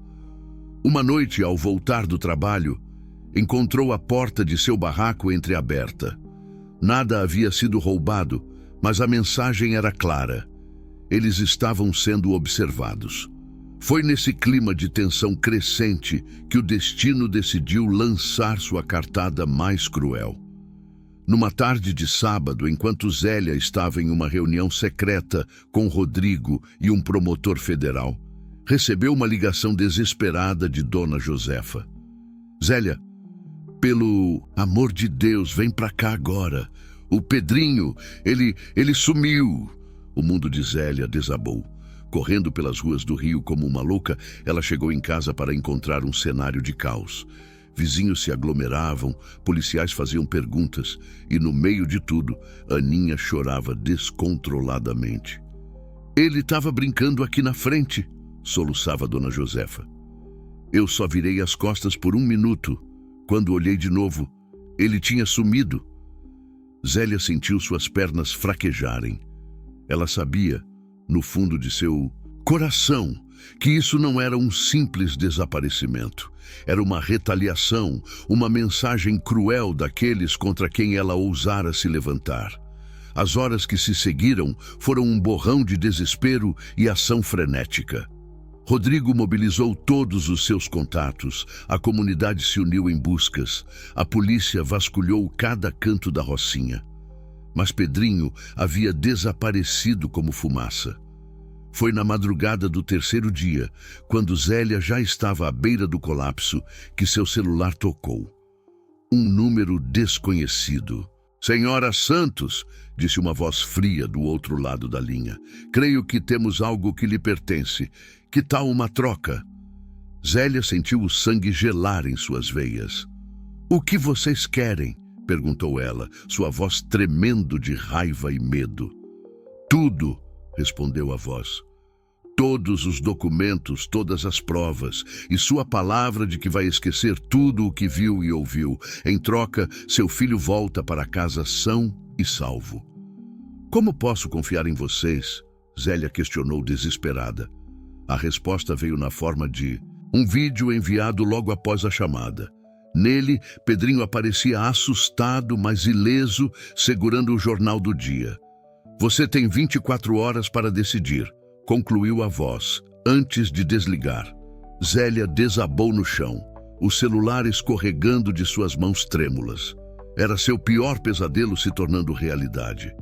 Uma noite, ao voltar do trabalho, encontrou a porta de seu barraco entreaberta. Nada havia sido roubado, mas a mensagem era clara. Eles estavam sendo observados. Foi nesse clima de tensão crescente que o destino decidiu lançar sua cartada mais cruel. Numa tarde de sábado, enquanto Zélia estava em uma reunião secreta com Rodrigo e um promotor federal, recebeu uma ligação desesperada de Dona Josefa. Zélia, pelo amor de Deus, vem pra cá agora. O Pedrinho, ele sumiu. O mundo de Zélia desabou. Correndo pelas ruas do Rio como uma louca, ela chegou em casa para encontrar um cenário de caos. Vizinhos se aglomeravam, policiais faziam perguntas e, no meio de tudo, Aninha chorava descontroladamente. Ele estava brincando aqui na frente, soluçava Dona Josefa. Eu só virei as costas por 1 minuto. Quando olhei de novo, ele tinha sumido. Zélia sentiu suas pernas fraquejarem. Ela sabia, no fundo de seu coração, que isso não era um simples desaparecimento. Era uma retaliação, uma mensagem cruel daqueles contra quem ela ousara se levantar. As horas que se seguiram foram um borrão de desespero e ação frenética. Rodrigo mobilizou todos os seus contatos, a comunidade se uniu em buscas, a polícia vasculhou cada canto da Rocinha. Mas Pedrinho havia desaparecido como fumaça. Foi na madrugada do 3º dia, quando Zélia já estava à beira do colapso, que seu celular tocou. Um número desconhecido. Senhora Santos, disse uma voz fria do outro lado da linha. Creio que temos algo que lhe pertence. Que tal uma troca? Zélia sentiu o sangue gelar em suas veias. O que vocês querem? Perguntou ela, sua voz tremendo de raiva e medo. Tudo, respondeu a voz. Todos os documentos, todas as provas, e sua palavra de que vai esquecer tudo o que viu e ouviu. Em troca, seu filho volta para casa são e salvo. Como posso confiar em vocês? Zélia questionou desesperada. A resposta veio na forma de um vídeo enviado logo após a chamada. Nele, Pedrinho aparecia assustado, mas ileso, segurando o jornal do dia. Você tem 24 horas para decidir, concluiu a voz, antes de desligar. Zélia desabou no chão, o celular escorregando de suas mãos trêmulas. Era seu pior pesadelo se tornando realidade.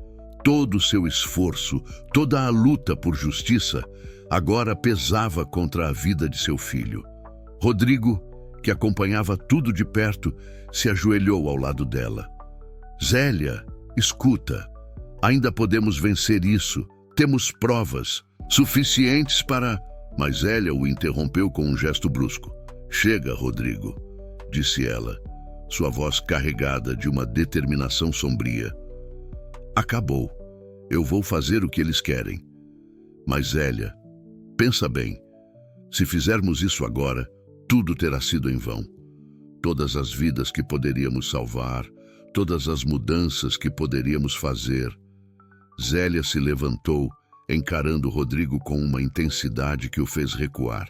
Todo o seu esforço, toda a luta por justiça, agora pesava contra a vida de seu filho. Rodrigo, que acompanhava tudo de perto, se ajoelhou ao lado dela. Zélia, escuta. Ainda podemos vencer isso. Temos provas suficientes para... Mas Zélia o interrompeu com um gesto brusco. Chega, Rodrigo, disse ela, sua voz carregada de uma determinação sombria. Acabou. Eu vou fazer o que eles querem. Mas Zélia, pensa bem. Se fizermos isso agora, tudo terá sido em vão. Todas as vidas que poderíamos salvar, todas as mudanças que poderíamos fazer. Zélia se levantou, encarando Rodrigo com uma intensidade que o fez recuar.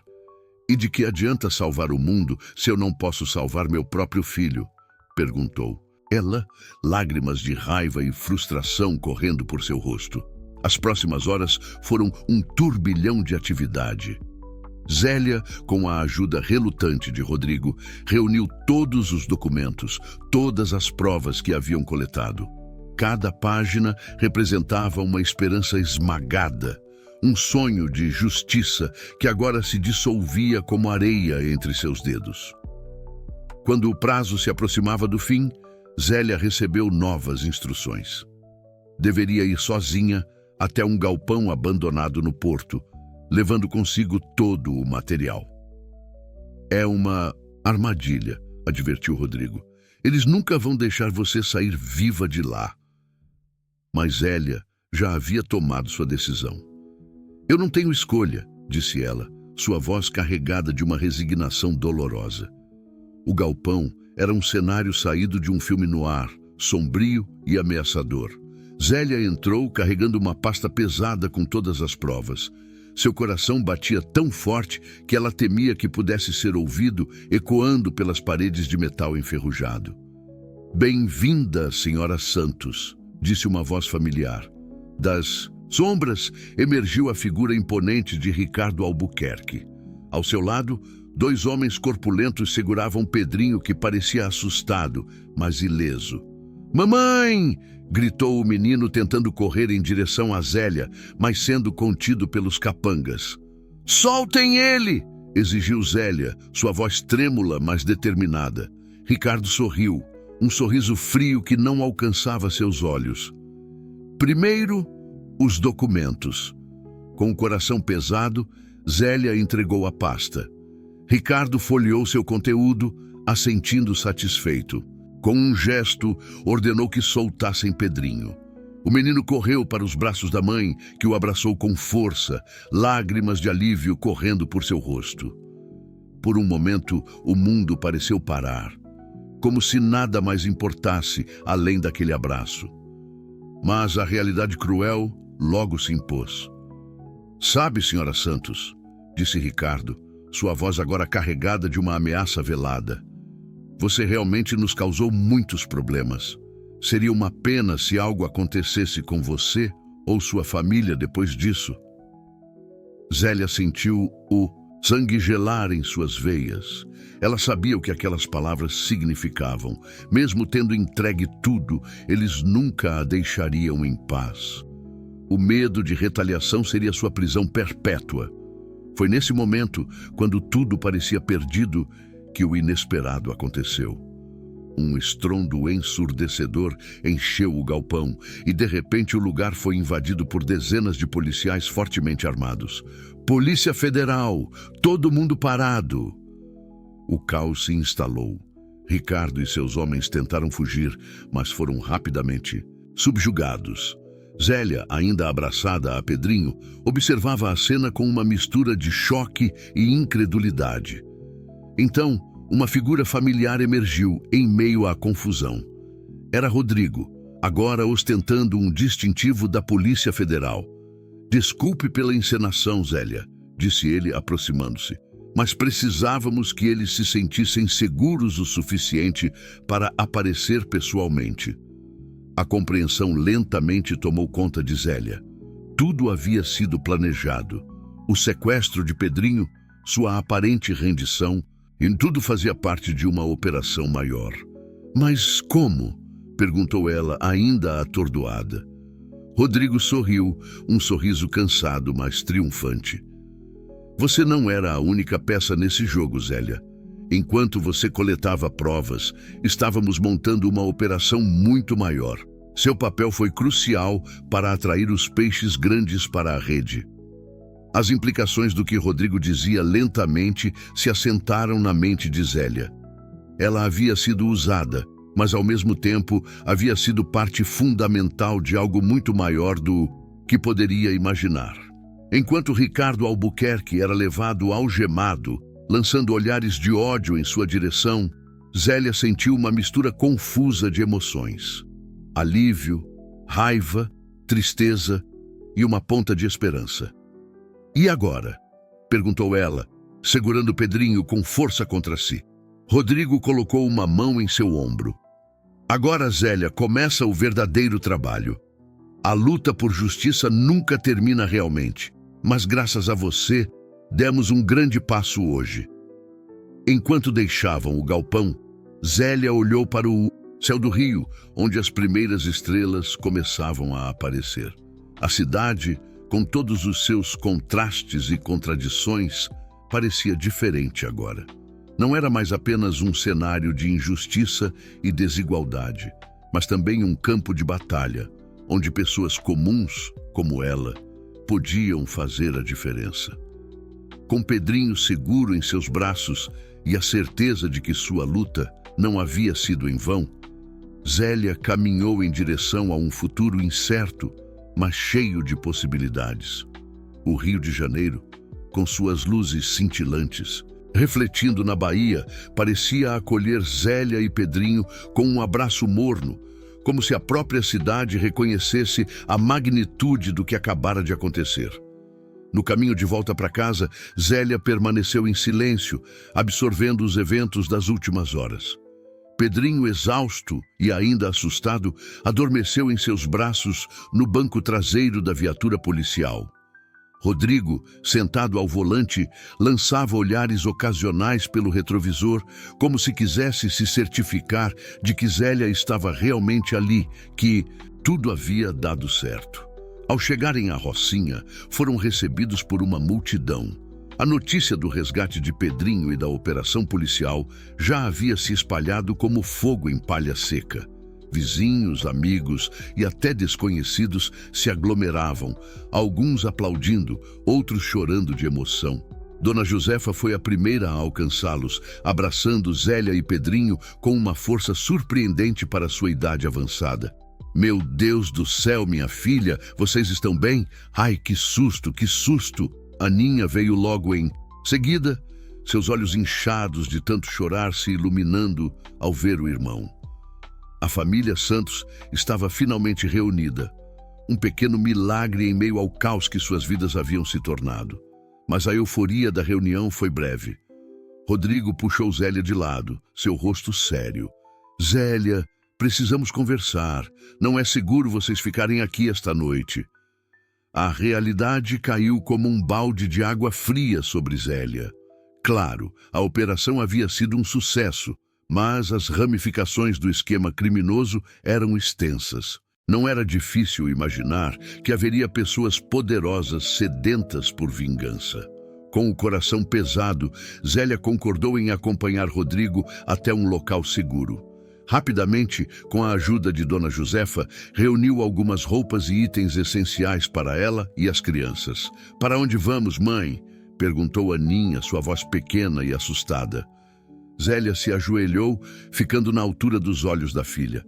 E de que adianta salvar o mundo se eu não posso salvar meu próprio filho? Perguntou. Ela, lágrimas de raiva e frustração correndo por seu rosto. As próximas horas foram um turbilhão de atividade. Zélia, com a ajuda relutante de Rodrigo, reuniu todos os documentos, todas as provas que haviam coletado. Cada página representava uma esperança esmagada, um sonho de justiça que agora se dissolvia como areia entre seus dedos. Quando o prazo se aproximava do fim, Zélia recebeu novas instruções. Deveria ir sozinha até um galpão abandonado no porto, levando consigo todo o material. É uma armadilha, advertiu Rodrigo. Eles nunca vão deixar você sair viva de lá. Mas Zélia já havia tomado sua decisão. Eu não tenho escolha, disse ela, sua voz carregada de uma resignação dolorosa. O galpão era um cenário saído de um filme noir, sombrio e ameaçador. Zélia entrou carregando uma pasta pesada com todas as provas. Seu coração batia tão forte que ela temia que pudesse ser ouvido ecoando pelas paredes de metal enferrujado. "Bem-vinda, Senhora Santos", disse uma voz familiar. Das sombras emergiu a figura imponente de Ricardo Albuquerque. Ao seu lado, 2 homens corpulentos seguravam Pedrinho, que parecia assustado, mas ileso. "Mamãe!" gritou o menino, tentando correr em direção a Zélia, mas sendo contido pelos capangas. "Soltem ele!" exigiu Zélia, sua voz trêmula, mas determinada. Ricardo sorriu, um sorriso frio que não alcançava seus olhos. "Primeiro, os documentos." Com o coração pesado, Zélia entregou a pasta. Ricardo folheou seu conteúdo, assentindo satisfeito. Com um gesto, ordenou que soltassem Pedrinho. O menino correu para os braços da mãe, que o abraçou com força, lágrimas de alívio correndo por seu rosto. Por um momento, o mundo pareceu parar, como se nada mais importasse além daquele abraço. Mas a realidade cruel logo se impôs. "Sabe, Senhora Santos", disse Ricardo, sua voz agora carregada de uma ameaça velada, "você realmente nos causou muitos problemas. Seria uma pena se algo acontecesse com você ou sua família depois disso." Zélia sentiu o sangue gelar em suas veias. Ela sabia o que aquelas palavras significavam. Mesmo tendo entregue tudo, eles nunca a deixariam em paz. O medo de retaliação seria sua prisão perpétua. Foi nesse momento, quando tudo parecia perdido, que o inesperado aconteceu. Um estrondo ensurdecedor encheu o galpão e, de repente, o lugar foi invadido por dezenas de policiais fortemente armados. "Polícia Federal! Todo mundo parado!" O caos se instalou. Ricardo e seus homens tentaram fugir, mas foram rapidamente subjugados. Zélia, ainda abraçada a Pedrinho, observava a cena com uma mistura de choque e incredulidade. Então, uma figura familiar emergiu em meio à confusão. Era Rodrigo, agora ostentando um distintivo da Polícia Federal. "Desculpe pela encenação, Zélia", disse ele, aproximando-se, "mas precisávamos que eles se sentissem seguros o suficiente para aparecer pessoalmente." A compreensão lentamente tomou conta de Zélia. Tudo havia sido planejado. O sequestro de Pedrinho, sua aparente rendição, e tudo fazia parte de uma operação maior. "Mas como?" perguntou ela, ainda atordoada. Rodrigo sorriu, um sorriso cansado, mas triunfante. "Você não era a única peça nesse jogo, Zélia. Enquanto você coletava provas, estávamos montando uma operação muito maior. Seu papel foi crucial para atrair os peixes grandes para a rede." As implicações do que Rodrigo dizia lentamente se assentaram na mente de Zélia. Ela havia sido usada, mas ao mesmo tempo havia sido parte fundamental de algo muito maior do que poderia imaginar. Enquanto Ricardo Albuquerque era levado algemado, lançando olhares de ódio em sua direção, Zélia sentiu uma mistura confusa de emoções. Alívio, raiva, tristeza e uma ponta de esperança. "E agora?" perguntou ela, segurando Pedrinho com força contra si. Rodrigo colocou uma mão em seu ombro. "Agora, Zélia, começa o verdadeiro trabalho. A luta por justiça nunca termina realmente, mas graças a você, demos um grande passo hoje." Enquanto deixavam o galpão, Zélia olhou para o céu do rio, onde as primeiras estrelas começavam a aparecer. A cidade, com todos os seus contrastes e contradições, parecia diferente agora. Não era mais apenas um cenário de injustiça e desigualdade, mas também um campo de batalha, onde pessoas comuns, como ela, podiam fazer a diferença. Com Pedrinho seguro em seus braços e a certeza de que sua luta não havia sido em vão, Zélia caminhou em direção a um futuro incerto, mas cheio de possibilidades. O Rio de Janeiro, com suas luzes cintilantes, refletindo na baía, parecia acolher Zélia e Pedrinho com um abraço morno, como se a própria cidade reconhecesse a magnitude do que acabara de acontecer. No caminho de volta para casa, Zélia permaneceu em silêncio, absorvendo os eventos das últimas horas. Pedrinho, exausto e ainda assustado, adormeceu em seus braços no banco traseiro da viatura policial. Rodrigo, sentado ao volante, lançava olhares ocasionais pelo retrovisor, como se quisesse se certificar de que Zélia estava realmente ali, que tudo havia dado certo. Ao chegarem à Rocinha, foram recebidos por uma multidão. A notícia do resgate de Pedrinho e da operação policial já havia se espalhado como fogo em palha seca. Vizinhos, amigos e até desconhecidos se aglomeravam, alguns aplaudindo, outros chorando de emoção. Dona Josefa foi a primeira a alcançá-los, abraçando Zélia e Pedrinho com uma força surpreendente para sua idade avançada. "Meu Deus do céu, minha filha, vocês estão bem? Ai, que susto, que susto!" Aninha veio logo em seguida, seus olhos inchados de tanto chorar se iluminando ao ver o irmão. A família Santos estava finalmente reunida. Um pequeno milagre em meio ao caos que suas vidas haviam se tornado. Mas a euforia da reunião foi breve. Rodrigo puxou Zélia de lado, seu rosto sério. "Zélia, precisamos conversar. Não é seguro vocês ficarem aqui esta noite." A realidade caiu como um balde de água fria sobre Zélia. Claro, a operação havia sido um sucesso, mas as ramificações do esquema criminoso eram extensas. Não era difícil imaginar que haveria pessoas poderosas sedentas por vingança. Com o coração pesado, Zélia concordou em acompanhar Rodrigo até um local seguro. Rapidamente, com a ajuda de Dona Josefa, reuniu algumas roupas e itens essenciais para ela e as crianças. "Para onde vamos, mãe?" perguntou Aninha, sua voz pequena e assustada. Zélia se ajoelhou, ficando na altura dos olhos da filha.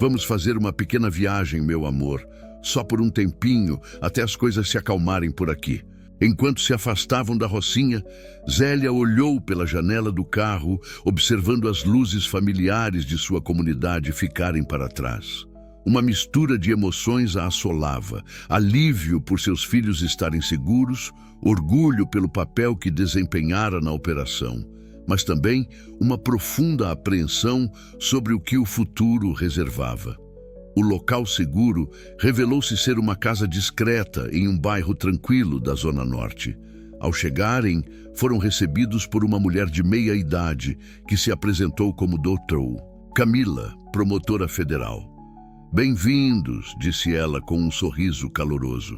"Vamos fazer uma pequena viagem, meu amor. Só por um tempinho, até as coisas se acalmarem por aqui." Enquanto se afastavam da Rocinha, Zélia olhou pela janela do carro, observando as luzes familiares de sua comunidade ficarem para trás. Uma mistura de emoções a assolava: alívio por seus filhos estarem seguros, orgulho pelo papel que desempenhara na operação, mas também uma profunda apreensão sobre o que o futuro reservava. O local seguro revelou-se ser uma casa discreta em um bairro tranquilo da Zona Norte. Ao chegarem, foram recebidos por uma mulher de meia idade que se apresentou como Doutor Camila, promotora federal. "Bem-vindos", disse ela com um sorriso caloroso.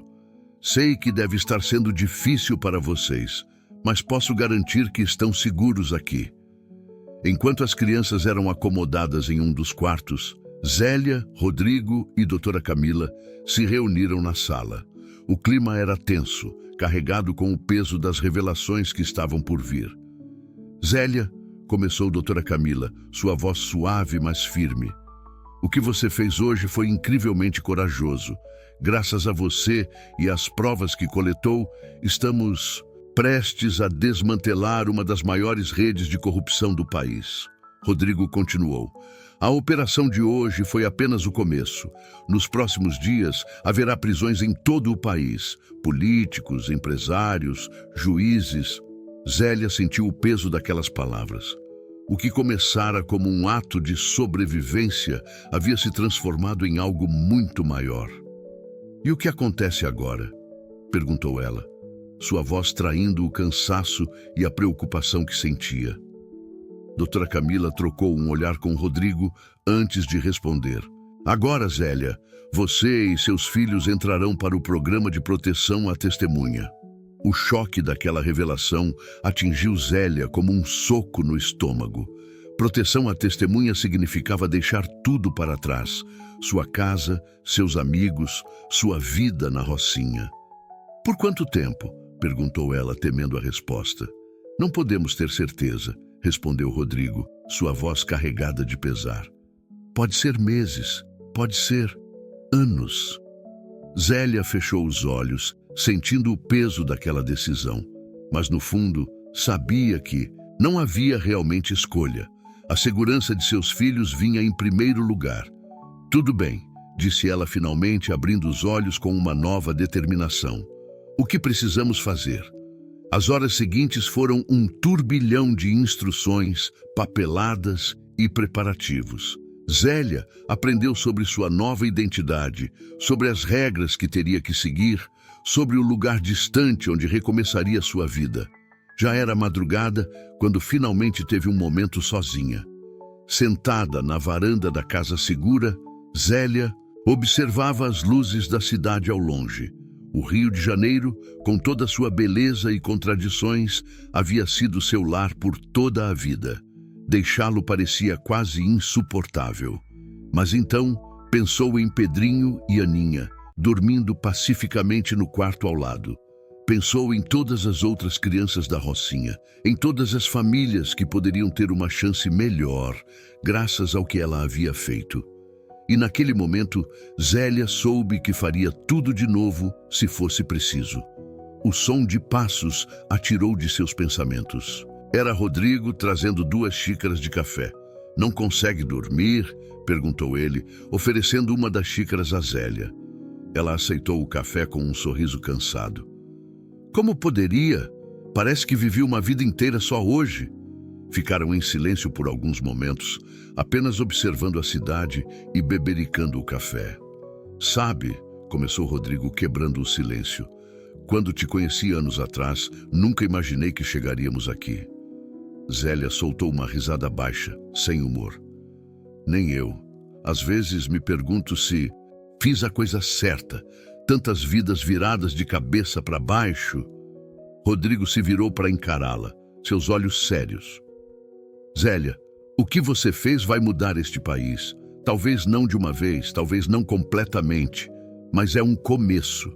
"Sei que deve estar sendo difícil para vocês, mas posso garantir que estão seguros aqui." Enquanto as crianças eram acomodadas em um dos quartos, Zélia, Rodrigo e doutora Camila se reuniram na sala. O clima era tenso, carregado com o peso das revelações que estavam por vir. "Zélia", começou doutora Camila, sua voz suave, mas firme. "O que você fez hoje foi incrivelmente corajoso. Graças a você e às provas que coletou, estamos prestes a desmantelar uma das maiores redes de corrupção do país." Rodrigo continuou: "A operação de hoje foi apenas o começo. Nos próximos dias, haverá prisões em todo o país. Políticos, empresários, juízes." Zélia sentiu o peso daquelas palavras. O que começara como um ato de sobrevivência havia se transformado em algo muito maior. "E o que acontece agora?" perguntou ela, sua voz traindo o cansaço e a preocupação que sentia. Doutora Camila trocou um olhar com Rodrigo antes de responder. "Agora, Zélia, você e seus filhos entrarão para o programa de proteção à testemunha." O choque daquela revelação atingiu Zélia como um soco no estômago. Proteção à testemunha significava deixar tudo para trás: sua casa, seus amigos, sua vida na Rocinha. "Por quanto tempo?" perguntou ela, temendo a resposta. "Não podemos ter certeza", respondeu Rodrigo, sua voz carregada de pesar. "Pode ser meses, pode ser anos." Zélia fechou os olhos, sentindo o peso daquela decisão, mas no fundo sabia que não havia realmente escolha. A segurança de seus filhos vinha em primeiro lugar. Tudo bem, disse ela finalmente, abrindo os olhos com uma nova determinação. O que precisamos fazer? As horas seguintes foram um turbilhão de instruções, papeladas e preparativos. Zélia aprendeu sobre sua nova identidade, sobre as regras que teria que seguir, sobre o lugar distante onde recomeçaria sua vida. Já era madrugada quando finalmente teve um momento sozinha. Sentada na varanda da casa segura, Zélia observava as luzes da cidade ao longe. O Rio de Janeiro, com toda a sua beleza e contradições, havia sido seu lar por toda a vida. Deixá-lo parecia quase insuportável. Mas então pensou em Pedrinho e Aninha, dormindo pacificamente no quarto ao lado. Pensou em todas as outras crianças da Rocinha, em todas as famílias que poderiam ter uma chance melhor, graças ao que ela havia feito. E naquele momento, Zélia soube que faria tudo de novo se fosse preciso. O som de passos a tirou de seus pensamentos. Era Rodrigo trazendo 2 xícaras de café. Não consegue dormir? Perguntou ele, oferecendo uma das xícaras a Zélia. Ela aceitou o café com um sorriso cansado. Como poderia? Parece que vivi uma vida inteira só hoje. Ficaram em silêncio por alguns momentos, apenas observando a cidade e bebericando o café. Sabe, começou Rodrigo quebrando o silêncio, quando te conheci anos atrás, nunca imaginei que chegaríamos aqui. Zélia soltou uma risada baixa, sem humor. Nem eu. Às vezes me pergunto se fiz a coisa certa, tantas vidas viradas de cabeça para baixo. Rodrigo se virou para encará-la, seus olhos sérios. Zélia, o que você fez vai mudar este país. Talvez não de uma vez, talvez não completamente, mas é um começo.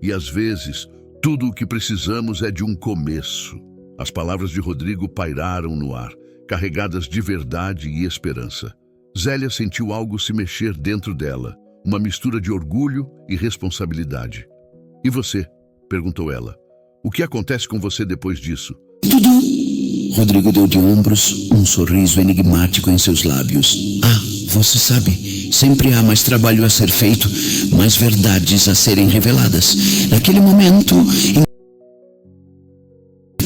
E às vezes, tudo o que precisamos é de um começo. As palavras de Rodrigo pairaram no ar, carregadas de verdade e esperança. Zélia sentiu algo se mexer dentro dela, uma mistura de orgulho e responsabilidade. E você? Perguntou ela. O que acontece com você depois disso? Tudo. Rodrigo deu de ombros, um sorriso enigmático em seus lábios. Você sabe, sempre há mais trabalho a ser feito, mais verdades a serem reveladas. Naquele momento,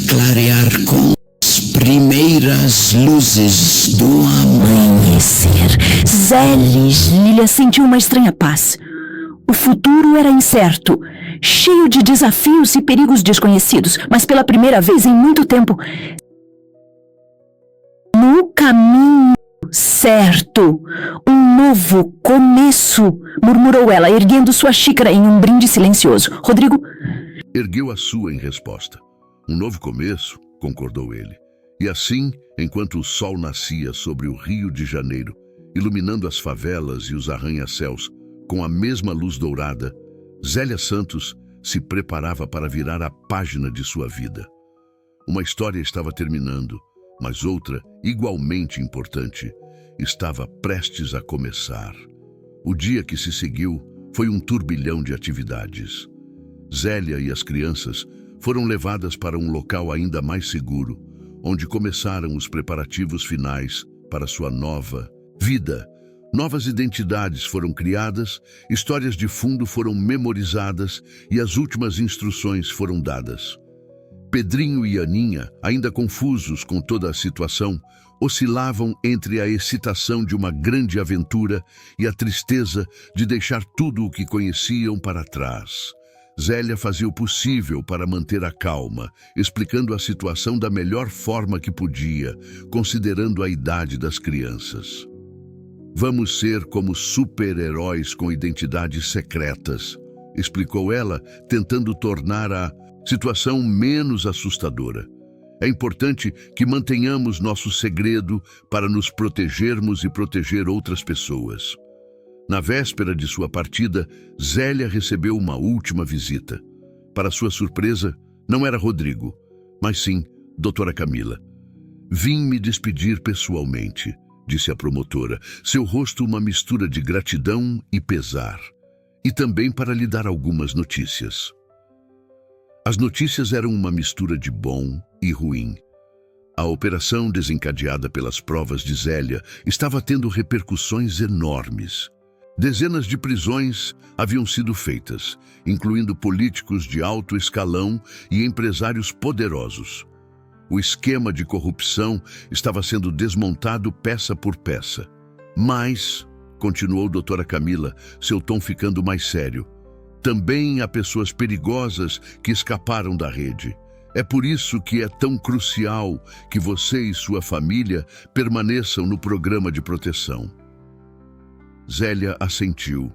clarear com as primeiras luzes do amanhecer. Lilia sentiu uma estranha paz. O futuro era incerto, cheio de desafios e perigos desconhecidos, mas pela primeira vez em muito tempo, no caminho certo, um novo começo, murmurou ela, erguendo sua xícara em um brinde silencioso. Rodrigo ergueu a sua em resposta. Um novo começo, concordou ele. E assim, enquanto o sol nascia sobre o Rio de Janeiro, iluminando as favelas e os arranha-céus com a mesma luz dourada, Zélia Santos se preparava para virar a página de sua vida. Uma história estava terminando, mas outra, igualmente importante, estava prestes a começar. O dia que se seguiu foi um turbilhão de atividades. Zélia e as crianças foram levadas para um local ainda mais seguro, onde começaram os preparativos finais para sua nova vida. Novas identidades foram criadas, histórias de fundo foram memorizadas e as últimas instruções foram dadas. Pedrinho e Aninha, ainda confusos com toda a situação, oscilavam entre a excitação de uma grande aventura e a tristeza de deixar tudo o que conheciam para trás. Zélia fazia o possível para manter a calma, explicando a situação da melhor forma que podia, considerando a idade das crianças. Vamos ser como super-heróis com identidades secretas, explicou ela, tentando tornar a situação menos assustadora. É importante que mantenhamos nosso segredo para nos protegermos e proteger outras pessoas. Na véspera de sua partida, Zélia recebeu uma última visita. Para sua surpresa, não era Rodrigo, mas sim doutora Camila. Vim me despedir pessoalmente, disse a promotora, seu rosto uma mistura de gratidão e pesar. E também para lhe dar algumas notícias. As notícias eram uma mistura de bom e ruim. A operação desencadeada pelas provas de Zélia estava tendo repercussões enormes. Dezenas de prisões haviam sido feitas, incluindo políticos de alto escalão e empresários poderosos. O esquema de corrupção estava sendo desmontado peça por peça. Mas, continuou doutora Camila, seu tom ficando mais sério, também há pessoas perigosas que escaparam da rede. É por isso que é tão crucial que você e sua família permaneçam no programa de proteção. Zélia assentiu,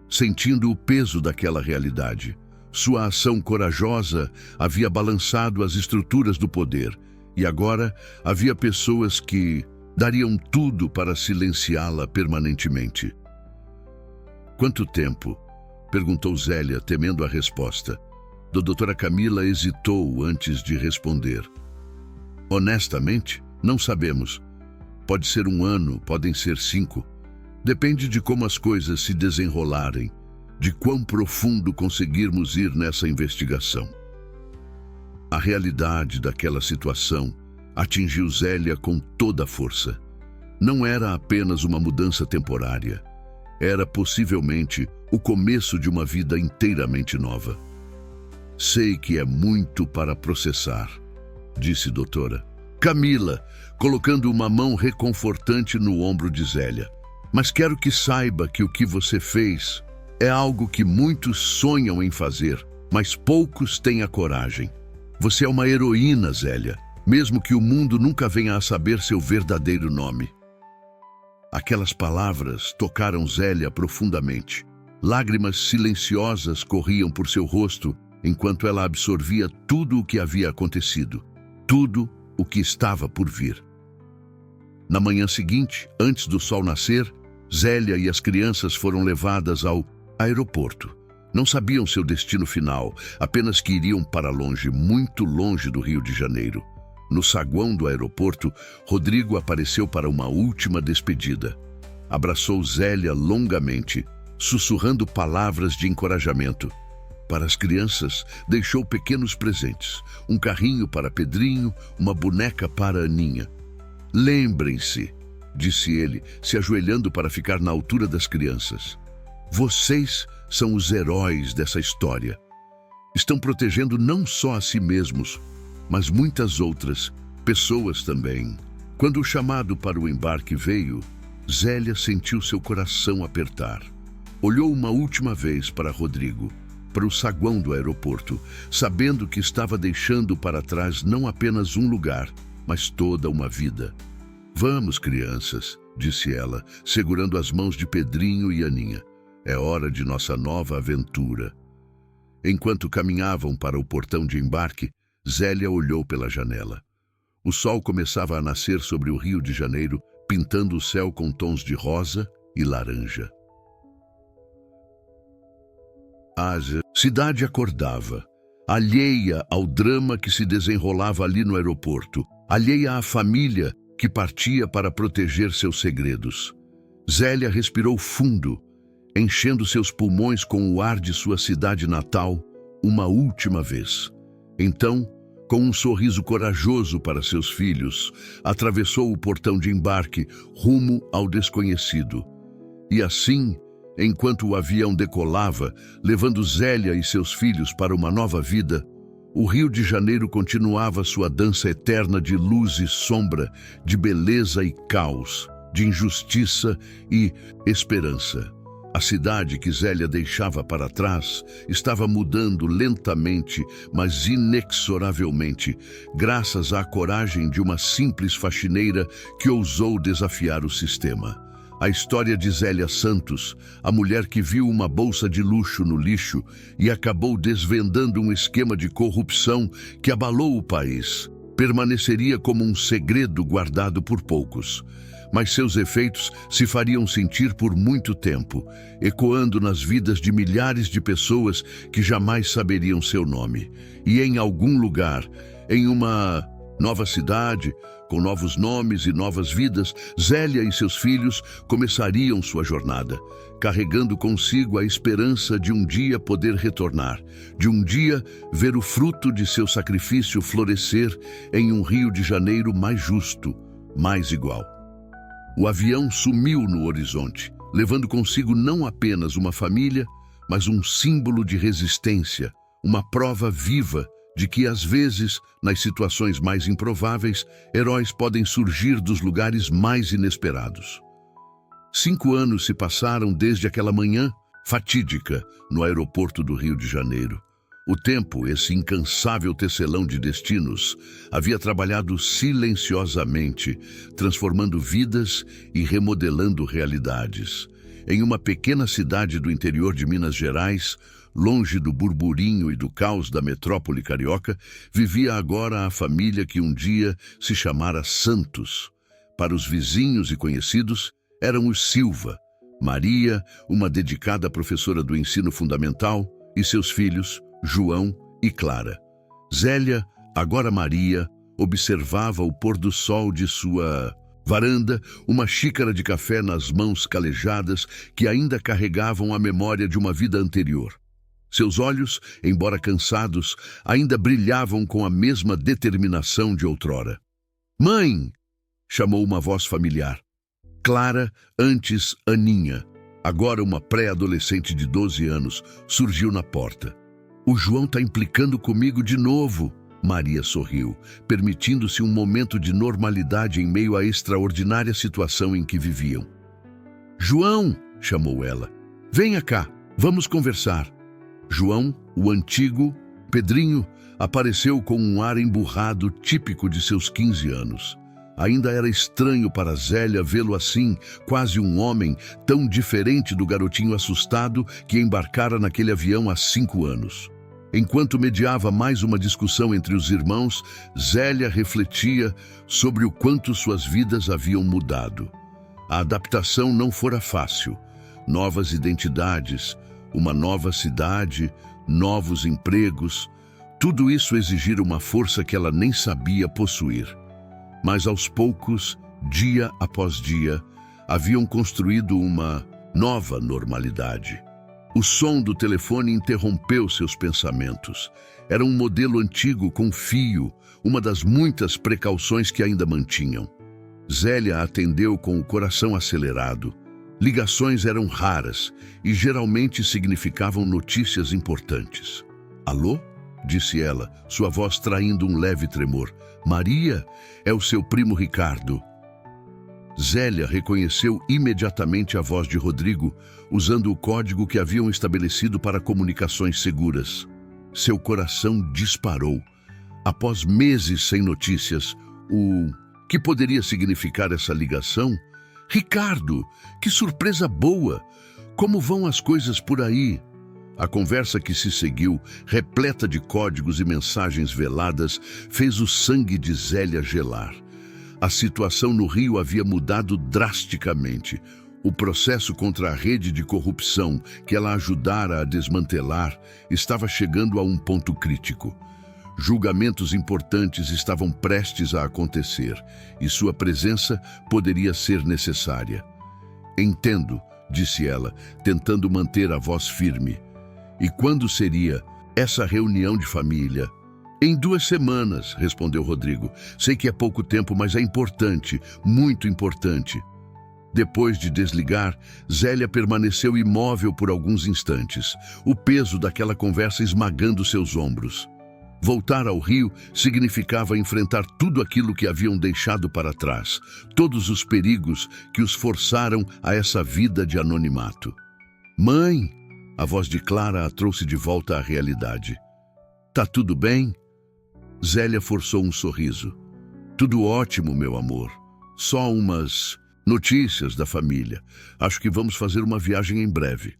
sentindo o peso daquela realidade. Sua ação corajosa havia balançado as estruturas do poder, e agora havia pessoas que dariam tudo para silenciá-la permanentemente. Quanto tempo? Perguntou Zélia, temendo a resposta. Doutora Camila hesitou antes de responder. Honestamente, não sabemos. Pode ser 1 ano, podem ser 5. Depende de como as coisas se desenrolarem, de quão profundo conseguirmos ir nessa investigação. A realidade daquela situação atingiu Zélia com toda a força. Não era apenas uma mudança temporária. Era possivelmente o começo de uma vida inteiramente nova. Sei que é muito para processar, disse doutora Camila, colocando uma mão reconfortante no ombro de Zélia. Mas quero que saiba que o que você fez é algo que muitos sonham em fazer, mas poucos têm a coragem. Você é uma heroína, Zélia, mesmo que o mundo nunca venha a saber seu verdadeiro nome. Aquelas palavras tocaram Zélia profundamente. Lágrimas silenciosas corriam por seu rosto enquanto ela absorvia tudo o que havia acontecido, tudo o que estava por vir. Na manhã seguinte, antes do sol nascer, Zélia e as crianças foram levadas ao aeroporto. Não sabiam seu destino final, apenas que iriam para longe, muito longe do Rio de Janeiro. No saguão do aeroporto, Rodrigo apareceu para uma última despedida. Abraçou Zélia longamente, sussurrando palavras de encorajamento. Para as crianças, deixou pequenos presentes, um carrinho para Pedrinho, uma boneca para Aninha. Lembrem-se, disse ele, se ajoelhando para ficar na altura das crianças. Vocês são os heróis dessa história. Estão protegendo não só a si mesmos, mas muitas outras pessoas também. Quando o chamado para o embarque veio, Zélia sentiu seu coração apertar. Olhou uma última vez para Rodrigo, para o saguão do aeroporto, sabendo que estava deixando para trás não apenas um lugar, mas toda uma vida. Vamos, crianças, disse ela, segurando as mãos de Pedrinho e Aninha. É hora de nossa nova aventura. Enquanto caminhavam para o portão de embarque, Zélia olhou pela janela. O sol começava a nascer sobre o Rio de Janeiro, pintando o céu com tons de rosa e laranja. A cidade acordava, alheia ao drama que se desenrolava ali no aeroporto, alheia à família que partia para proteger seus segredos. Zélia respirou fundo, enchendo seus pulmões com o ar de sua cidade natal uma última vez. Então, com um sorriso corajoso para seus filhos, atravessou o portão de embarque rumo ao desconhecido. E assim, enquanto o avião decolava, levando Zélia e seus filhos para uma nova vida, o Rio de Janeiro continuava sua dança eterna de luz e sombra, de beleza e caos, de injustiça e esperança. A cidade que Zélia deixava para trás estava mudando lentamente, mas inexoravelmente, graças à coragem de uma simples faxineira que ousou desafiar o sistema. A história de Zélia Santos, a mulher que viu uma bolsa de luxo no lixo e acabou desvendando um esquema de corrupção que abalou o país, permaneceria como um segredo guardado por poucos. Mas seus efeitos se fariam sentir por muito tempo, ecoando nas vidas de milhares de pessoas que jamais saberiam seu nome. E em algum lugar, em uma nova cidade, com novos nomes e novas vidas, Zélia e seus filhos começariam sua jornada, carregando consigo a esperança de um dia poder retornar, de um dia ver o fruto de seu sacrifício florescer em um Rio de Janeiro mais justo, mais igual. O avião sumiu no horizonte, levando consigo não apenas uma família, mas um símbolo de resistência, uma prova viva de que, às vezes, nas situações mais improváveis, heróis podem surgir dos lugares mais inesperados. 5 anos se passaram desde aquela manhã fatídica no aeroporto do Rio de Janeiro. O tempo, esse incansável tecelão de destinos, havia trabalhado silenciosamente, transformando vidas e remodelando realidades. Em uma pequena cidade do interior de Minas Gerais, longe do burburinho e do caos da metrópole carioca, vivia agora a família que um dia se chamara Santos. Para os vizinhos e conhecidos, eram os Silva, Maria, uma dedicada professora do ensino fundamental, e seus filhos, João e Clara. Zélia, agora Maria, observava o pôr do sol de sua varanda, uma xícara de café nas mãos calejadas que ainda carregavam a memória de uma vida anterior. Seus olhos, embora cansados, ainda brilhavam com a mesma determinação de outrora. "Mãe!" chamou uma voz familiar. Clara, antes Aninha, agora uma pré-adolescente de 12 anos, surgiu na porta. "O João está implicando comigo de novo." Maria sorriu, permitindo-se um momento de normalidade em meio à extraordinária situação em que viviam. "João!" chamou ela. "Venha cá, vamos conversar." João, o antigo, Pedrinho, apareceu com um ar emburrado típico de seus 15 anos. Ainda era estranho para Zélia vê-lo assim, quase um homem, tão diferente do garotinho assustado que embarcara naquele avião há 5 anos. Enquanto mediava mais uma discussão entre os irmãos, Zélia refletia sobre o quanto suas vidas haviam mudado. A adaptação não fora fácil. Novas identidades, uma nova cidade, novos empregos, tudo isso exigira uma força que ela nem sabia possuir. Mas aos poucos, dia após dia, haviam construído uma nova normalidade. O som do telefone interrompeu seus pensamentos. Era um modelo antigo com fio, uma das muitas precauções que ainda mantinham. Zélia atendeu com o coração acelerado. Ligações eram raras e geralmente significavam notícias importantes. "Alô?" disse ela, sua voz traindo um leve tremor. "Maria, é o seu primo Ricardo." Zélia reconheceu imediatamente a voz de Rodrigo, usando o código que haviam estabelecido para comunicações seguras. Seu coração disparou. Após meses sem notícias, o que poderia significar essa ligação? "Ricardo, que surpresa boa! Como vão as coisas por aí?" A conversa que se seguiu, repleta de códigos e mensagens veladas, fez o sangue de Zélia gelar. A situação no Rio havia mudado drasticamente. O processo contra a rede de corrupção que ela ajudara a desmantelar estava chegando a um ponto crítico. Julgamentos importantes estavam prestes a acontecer e sua presença poderia ser necessária. "Entendo", disse ela, tentando manter a voz firme. "E quando seria essa reunião de família?" "Em 2 semanas", respondeu Rodrigo. "Sei que é pouco tempo, mas é importante, muito importante." Depois de desligar, Zélia permaneceu imóvel por alguns instantes, o peso daquela conversa esmagando seus ombros. Voltar ao Rio significava enfrentar tudo aquilo que haviam deixado para trás, todos os perigos que os forçaram a essa vida de anonimato. "Mãe!" A voz de Clara a trouxe de volta à realidade. "Tá tudo bem?" Zélia forçou um sorriso. "Tudo ótimo, meu amor. Só umas notícias da família. Acho que vamos fazer uma viagem em breve."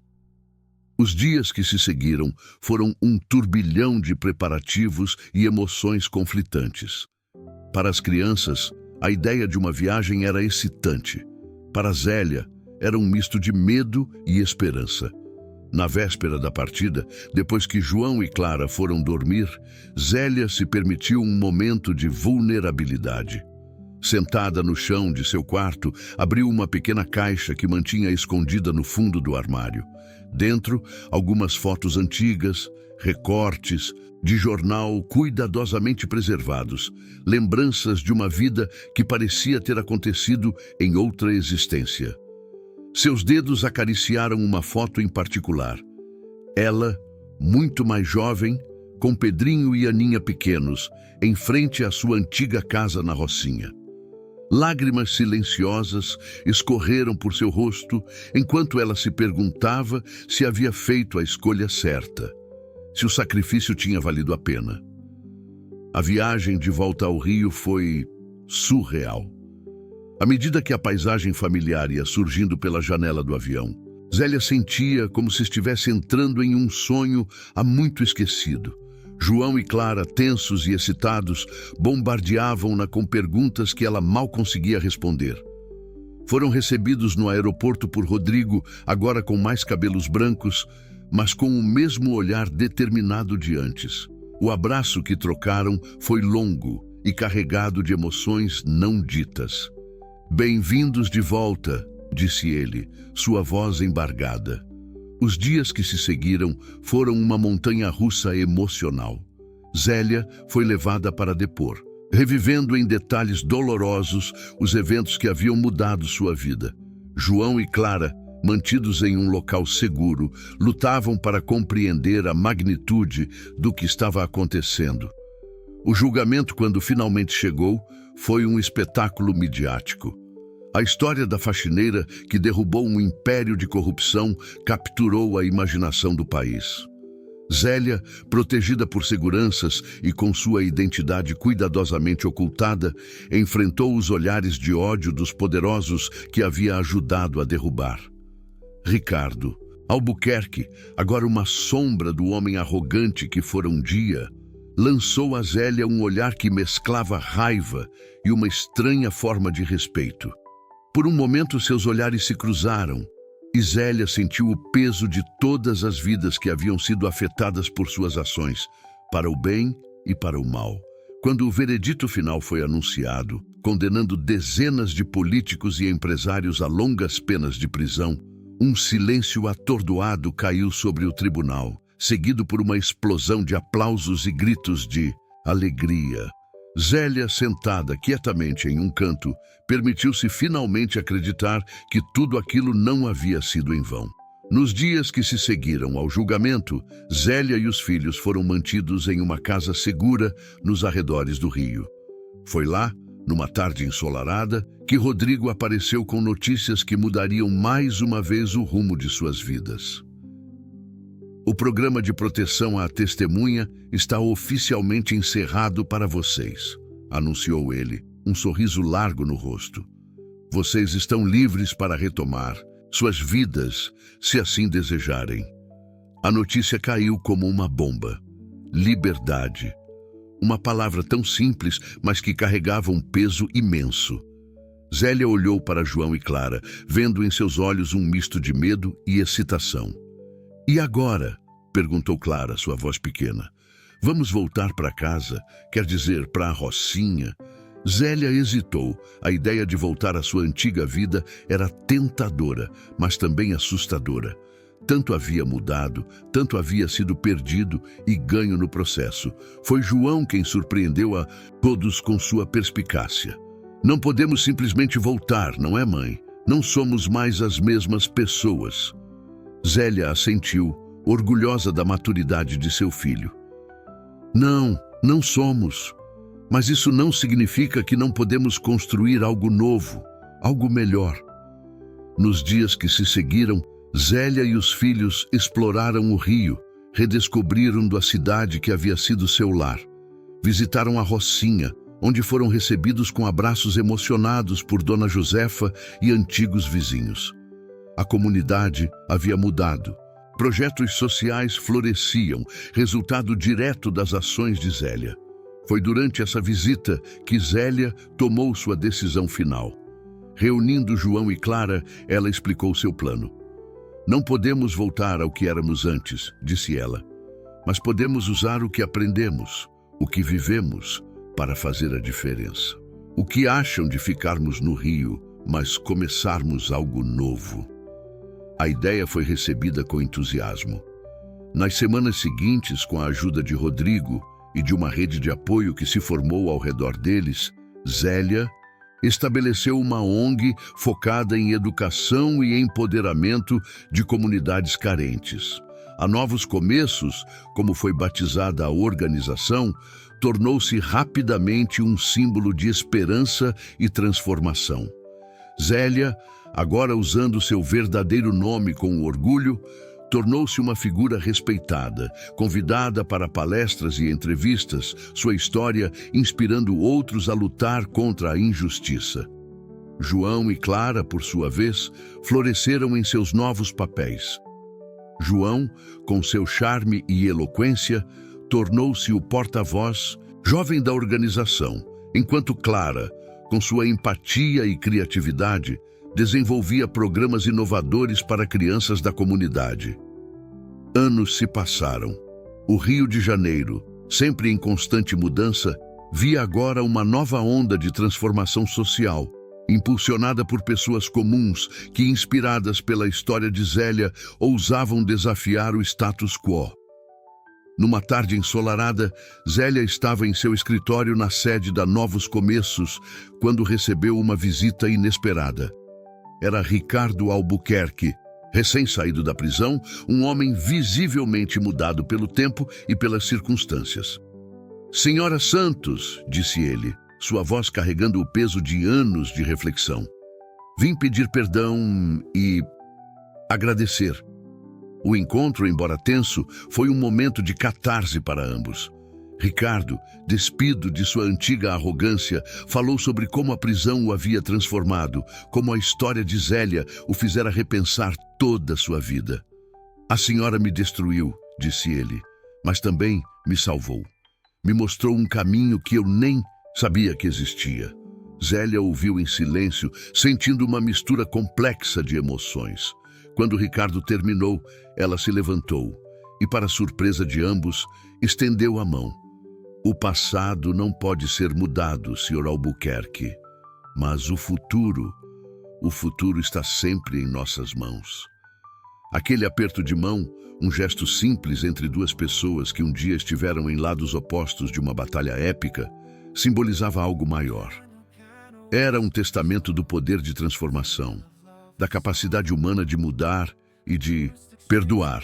Os dias que se seguiram foram um turbilhão de preparativos e emoções conflitantes. Para as crianças, a ideia de uma viagem era excitante. Para Zélia, era um misto de medo e esperança. Na véspera da partida, depois que João e Clara foram dormir, Zélia se permitiu um momento de vulnerabilidade. Sentada no chão de seu quarto, abriu uma pequena caixa que mantinha escondida no fundo do armário. Dentro, algumas fotos antigas, recortes de jornal cuidadosamente preservados, lembranças de uma vida que parecia ter acontecido em outra existência. Seus dedos acariciaram uma foto em particular. Ela, muito mais jovem, com Pedrinho e Aninha pequenos, em frente à sua antiga casa na Rocinha. Lágrimas silenciosas escorreram por seu rosto enquanto ela se perguntava se havia feito a escolha certa, se o sacrifício tinha valido a pena. A viagem de volta ao Rio foi surreal. À medida que a paisagem familiar ia surgindo pela janela do avião, Zélia sentia como se estivesse entrando em um sonho há muito esquecido. João e Clara, tensos e excitados, bombardeavam-na com perguntas que ela mal conseguia responder. Foram recebidos no aeroporto por Rodrigo, agora com mais cabelos brancos, mas com o mesmo olhar determinado de antes. O abraço que trocaram foi longo e carregado de emoções não ditas. "Bem-vindos de volta", disse ele, sua voz embargada. Os dias que se seguiram foram uma montanha-russa emocional. Zélia foi levada para depor, revivendo em detalhes dolorosos os eventos que haviam mudado sua vida. João e Clara, mantidos em um local seguro, lutavam para compreender a magnitude do que estava acontecendo. O julgamento, quando finalmente chegou, foi um espetáculo midiático. A história da faxineira que derrubou um império de corrupção capturou a imaginação do país. Zélia, protegida por seguranças e com sua identidade cuidadosamente ocultada, enfrentou os olhares de ódio dos poderosos que havia ajudado a derrubar. Ricardo Albuquerque, agora uma sombra do homem arrogante que fora um dia, lançou a Zélia um olhar que mesclava raiva e uma estranha forma de respeito. Por um momento seus olhares se cruzaram e Zélia sentiu o peso de todas as vidas que haviam sido afetadas por suas ações, para o bem e para o mal. Quando o veredito final foi anunciado, condenando dezenas de políticos e empresários a longas penas de prisão, um silêncio atordoado caiu sobre o tribunal, seguido por uma explosão de aplausos e gritos de alegria. Zélia, sentada quietamente em um canto, permitiu-se finalmente acreditar que tudo aquilo não havia sido em vão. Nos dias que se seguiram ao julgamento, Zélia e os filhos foram mantidos em uma casa segura nos arredores do Rio. Foi lá, numa tarde ensolarada, que Rodrigo apareceu com notícias que mudariam mais uma vez o rumo de suas vidas. "O programa de proteção à testemunha está oficialmente encerrado para vocês", anunciou ele, um sorriso largo no rosto. "Vocês estão livres para retomar suas vidas, se assim desejarem." A notícia caiu como uma bomba. Liberdade. Uma palavra tão simples, mas que carregava um peso imenso. Zélia olhou para João e Clara, vendo em seus olhos um misto de medo e excitação. "E agora?", perguntou Clara, sua voz pequena. "Vamos voltar para casa? Quer dizer, para a Rocinha?" Zélia hesitou. A ideia de voltar à sua antiga vida era tentadora, mas também assustadora. Tanto havia mudado, tanto havia sido perdido e ganho no processo. Foi João quem surpreendeu a todos com sua perspicácia. "Não podemos simplesmente voltar, não é, mãe? Não somos mais as mesmas pessoas." Zélia assentiu, orgulhosa da maturidade de seu filho. Não somos. Mas isso não significa que não podemos construir algo novo, algo melhor." Nos dias que se seguiram, Zélia e os filhos exploraram o Rio, redescobriram a cidade que havia sido seu lar. Visitaram a Rocinha, onde foram recebidos com abraços emocionados por Dona Josefa e antigos vizinhos. A comunidade havia mudado. Projetos sociais floresciam, resultado direto das ações de Zélia. Foi durante essa visita que Zélia tomou sua decisão final. Reunindo João e Clara, ela explicou seu plano. "Não podemos voltar ao que éramos antes", disse ela, "mas podemos usar o que aprendemos, o que vivemos, para fazer a diferença. O que acham de ficarmos no Rio, mas começarmos algo novo?" A ideia foi recebida com entusiasmo. Nas semanas seguintes, com a ajuda de Rodrigo e de uma rede de apoio que se formou ao redor deles, Zélia, estabeleceu uma ONG focada em educação e empoderamento de comunidades carentes. A Novos Começos, como foi batizada a organização, tornou-se rapidamente um símbolo de esperança e transformação. Zélia, agora usando seu verdadeiro nome com orgulho, tornou-se uma figura respeitada, convidada para palestras e entrevistas, sua história inspirando outros a lutar contra a injustiça. João e Clara, por sua vez, floresceram em seus novos papéis. João, com seu charme e eloquência, tornou-se o porta-voz jovem da organização, enquanto Clara, com sua empatia e criatividade, desenvolvia programas inovadores para crianças da comunidade. Anos se passaram. O Rio de Janeiro, sempre em constante mudança, via agora uma nova onda de transformação social, impulsionada por pessoas comuns que, inspiradas pela história de Zélia, ousavam desafiar o status quo. Numa tarde ensolarada, Zélia estava em seu escritório na sede da Novos Começos, quando recebeu uma visita inesperada. Era Ricardo Albuquerque, recém-saído da prisão, um homem visivelmente mudado pelo tempo e pelas circunstâncias. "Senhora Santos", disse ele, sua voz carregando o peso de anos de reflexão. "Vim pedir perdão e agradecer." O encontro, embora tenso, foi um momento de catarse para ambos. Ricardo, despido de sua antiga arrogância, falou sobre como a prisão o havia transformado, como a história de Zélia o fizera repensar toda a sua vida. "A senhora me destruiu", disse ele, "mas também me salvou. Me mostrou um caminho que eu nem sabia que existia." Zélia ouviu em silêncio, sentindo uma mistura complexa de emoções. Quando Ricardo terminou, ela se levantou e, para surpresa de ambos, estendeu a mão. "O passado não pode ser mudado, Sr. Albuquerque, mas o futuro está sempre em nossas mãos." Aquele aperto de mão, um gesto simples entre duas pessoas que um dia estiveram em lados opostos de uma batalha épica, simbolizava algo maior. Era um testamento do poder de transformação, da capacidade humana de mudar e de perdoar.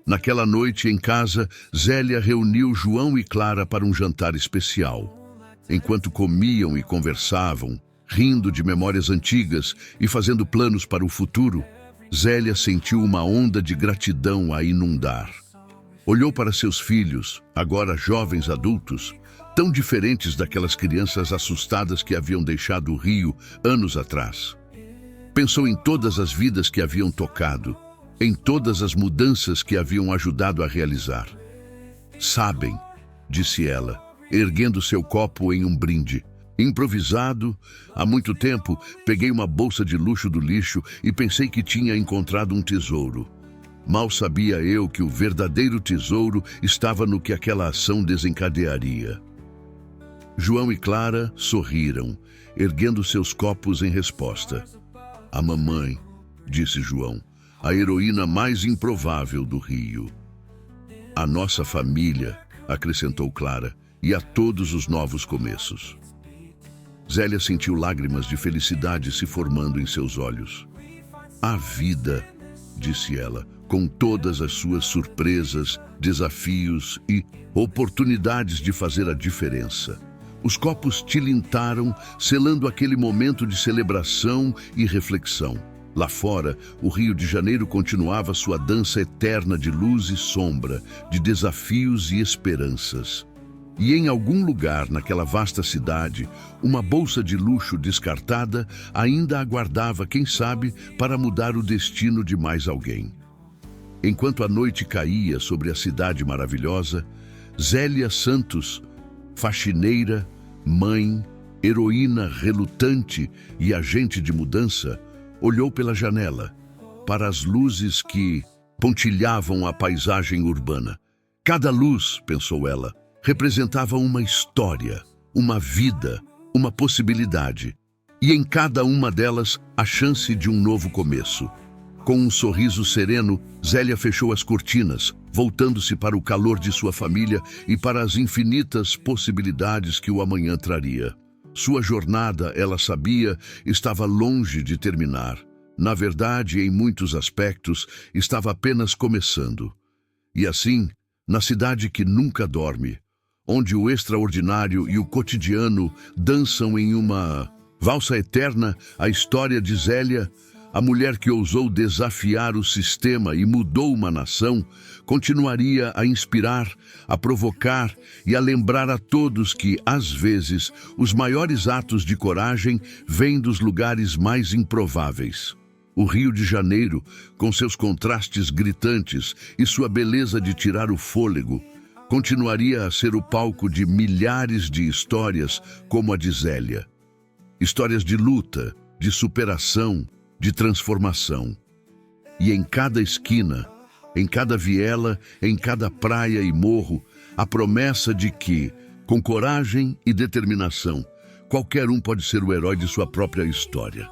Naquela noite, em casa, Zélia reuniu João e Clara para um jantar especial. Enquanto comiam e conversavam, rindo de memórias antigas e fazendo planos para o futuro, Zélia sentiu uma onda de gratidão a inundar. Olhou para seus filhos, agora jovens adultos, tão diferentes daquelas crianças assustadas que haviam deixado o Rio anos atrás. Pensou em todas as vidas que haviam tocado, em todas as mudanças que haviam ajudado a realizar. "Sabem", disse ela, erguendo seu copo em um brinde. "Improvisado, há muito tempo, peguei uma bolsa de luxo do lixo e pensei que tinha encontrado um tesouro. Mal sabia eu que o verdadeiro tesouro estava no que aquela ação desencadearia." João e Clara sorriram, erguendo seus copos em resposta. "A mamãe", disse João, "a heroína mais improvável do Rio." "A nossa família", acrescentou Clara, "e a todos os novos começos." Zélia sentiu lágrimas de felicidade se formando em seus olhos. "A vida", disse ela, "com todas as suas surpresas, desafios e oportunidades de fazer a diferença." Os copos tilintaram, selando aquele momento de celebração e reflexão. Lá fora, o Rio de Janeiro continuava sua dança eterna de luz e sombra, de desafios e esperanças. E em algum lugar naquela vasta cidade, uma bolsa de luxo descartada ainda aguardava, quem sabe, para mudar o destino de mais alguém. Enquanto a noite caía sobre a cidade maravilhosa, Zélia Santos, faxineira, mãe, heroína relutante e agente de mudança, olhou pela janela, para as luzes que pontilhavam a paisagem urbana. Cada luz, pensou ela, representava uma história, uma vida, uma possibilidade. E em cada uma delas, a chance de um novo começo. Com um sorriso sereno, Zélia fechou as cortinas, voltando-se para o calor de sua família e para as infinitas possibilidades que o amanhã traria. Sua jornada, ela sabia, estava longe de terminar. Na verdade, em muitos aspectos, estava apenas começando. E assim, na cidade que nunca dorme, onde o extraordinário e o cotidiano dançam em uma valsa eterna, a história de Zélia, a mulher que ousou desafiar o sistema e mudou uma nação, continuaria a inspirar, a provocar e a lembrar a todos que, às vezes, os maiores atos de coragem vêm dos lugares mais improváveis. O Rio de Janeiro, com seus contrastes gritantes e sua beleza de tirar o fôlego, continuaria a ser o palco de milhares de histórias como a de Zélia. Histórias de luta, de superação, de transformação. E em cada esquina, em cada viela, em cada praia e morro, a promessa de que, com coragem e determinação, qualquer um pode ser o herói de sua própria história.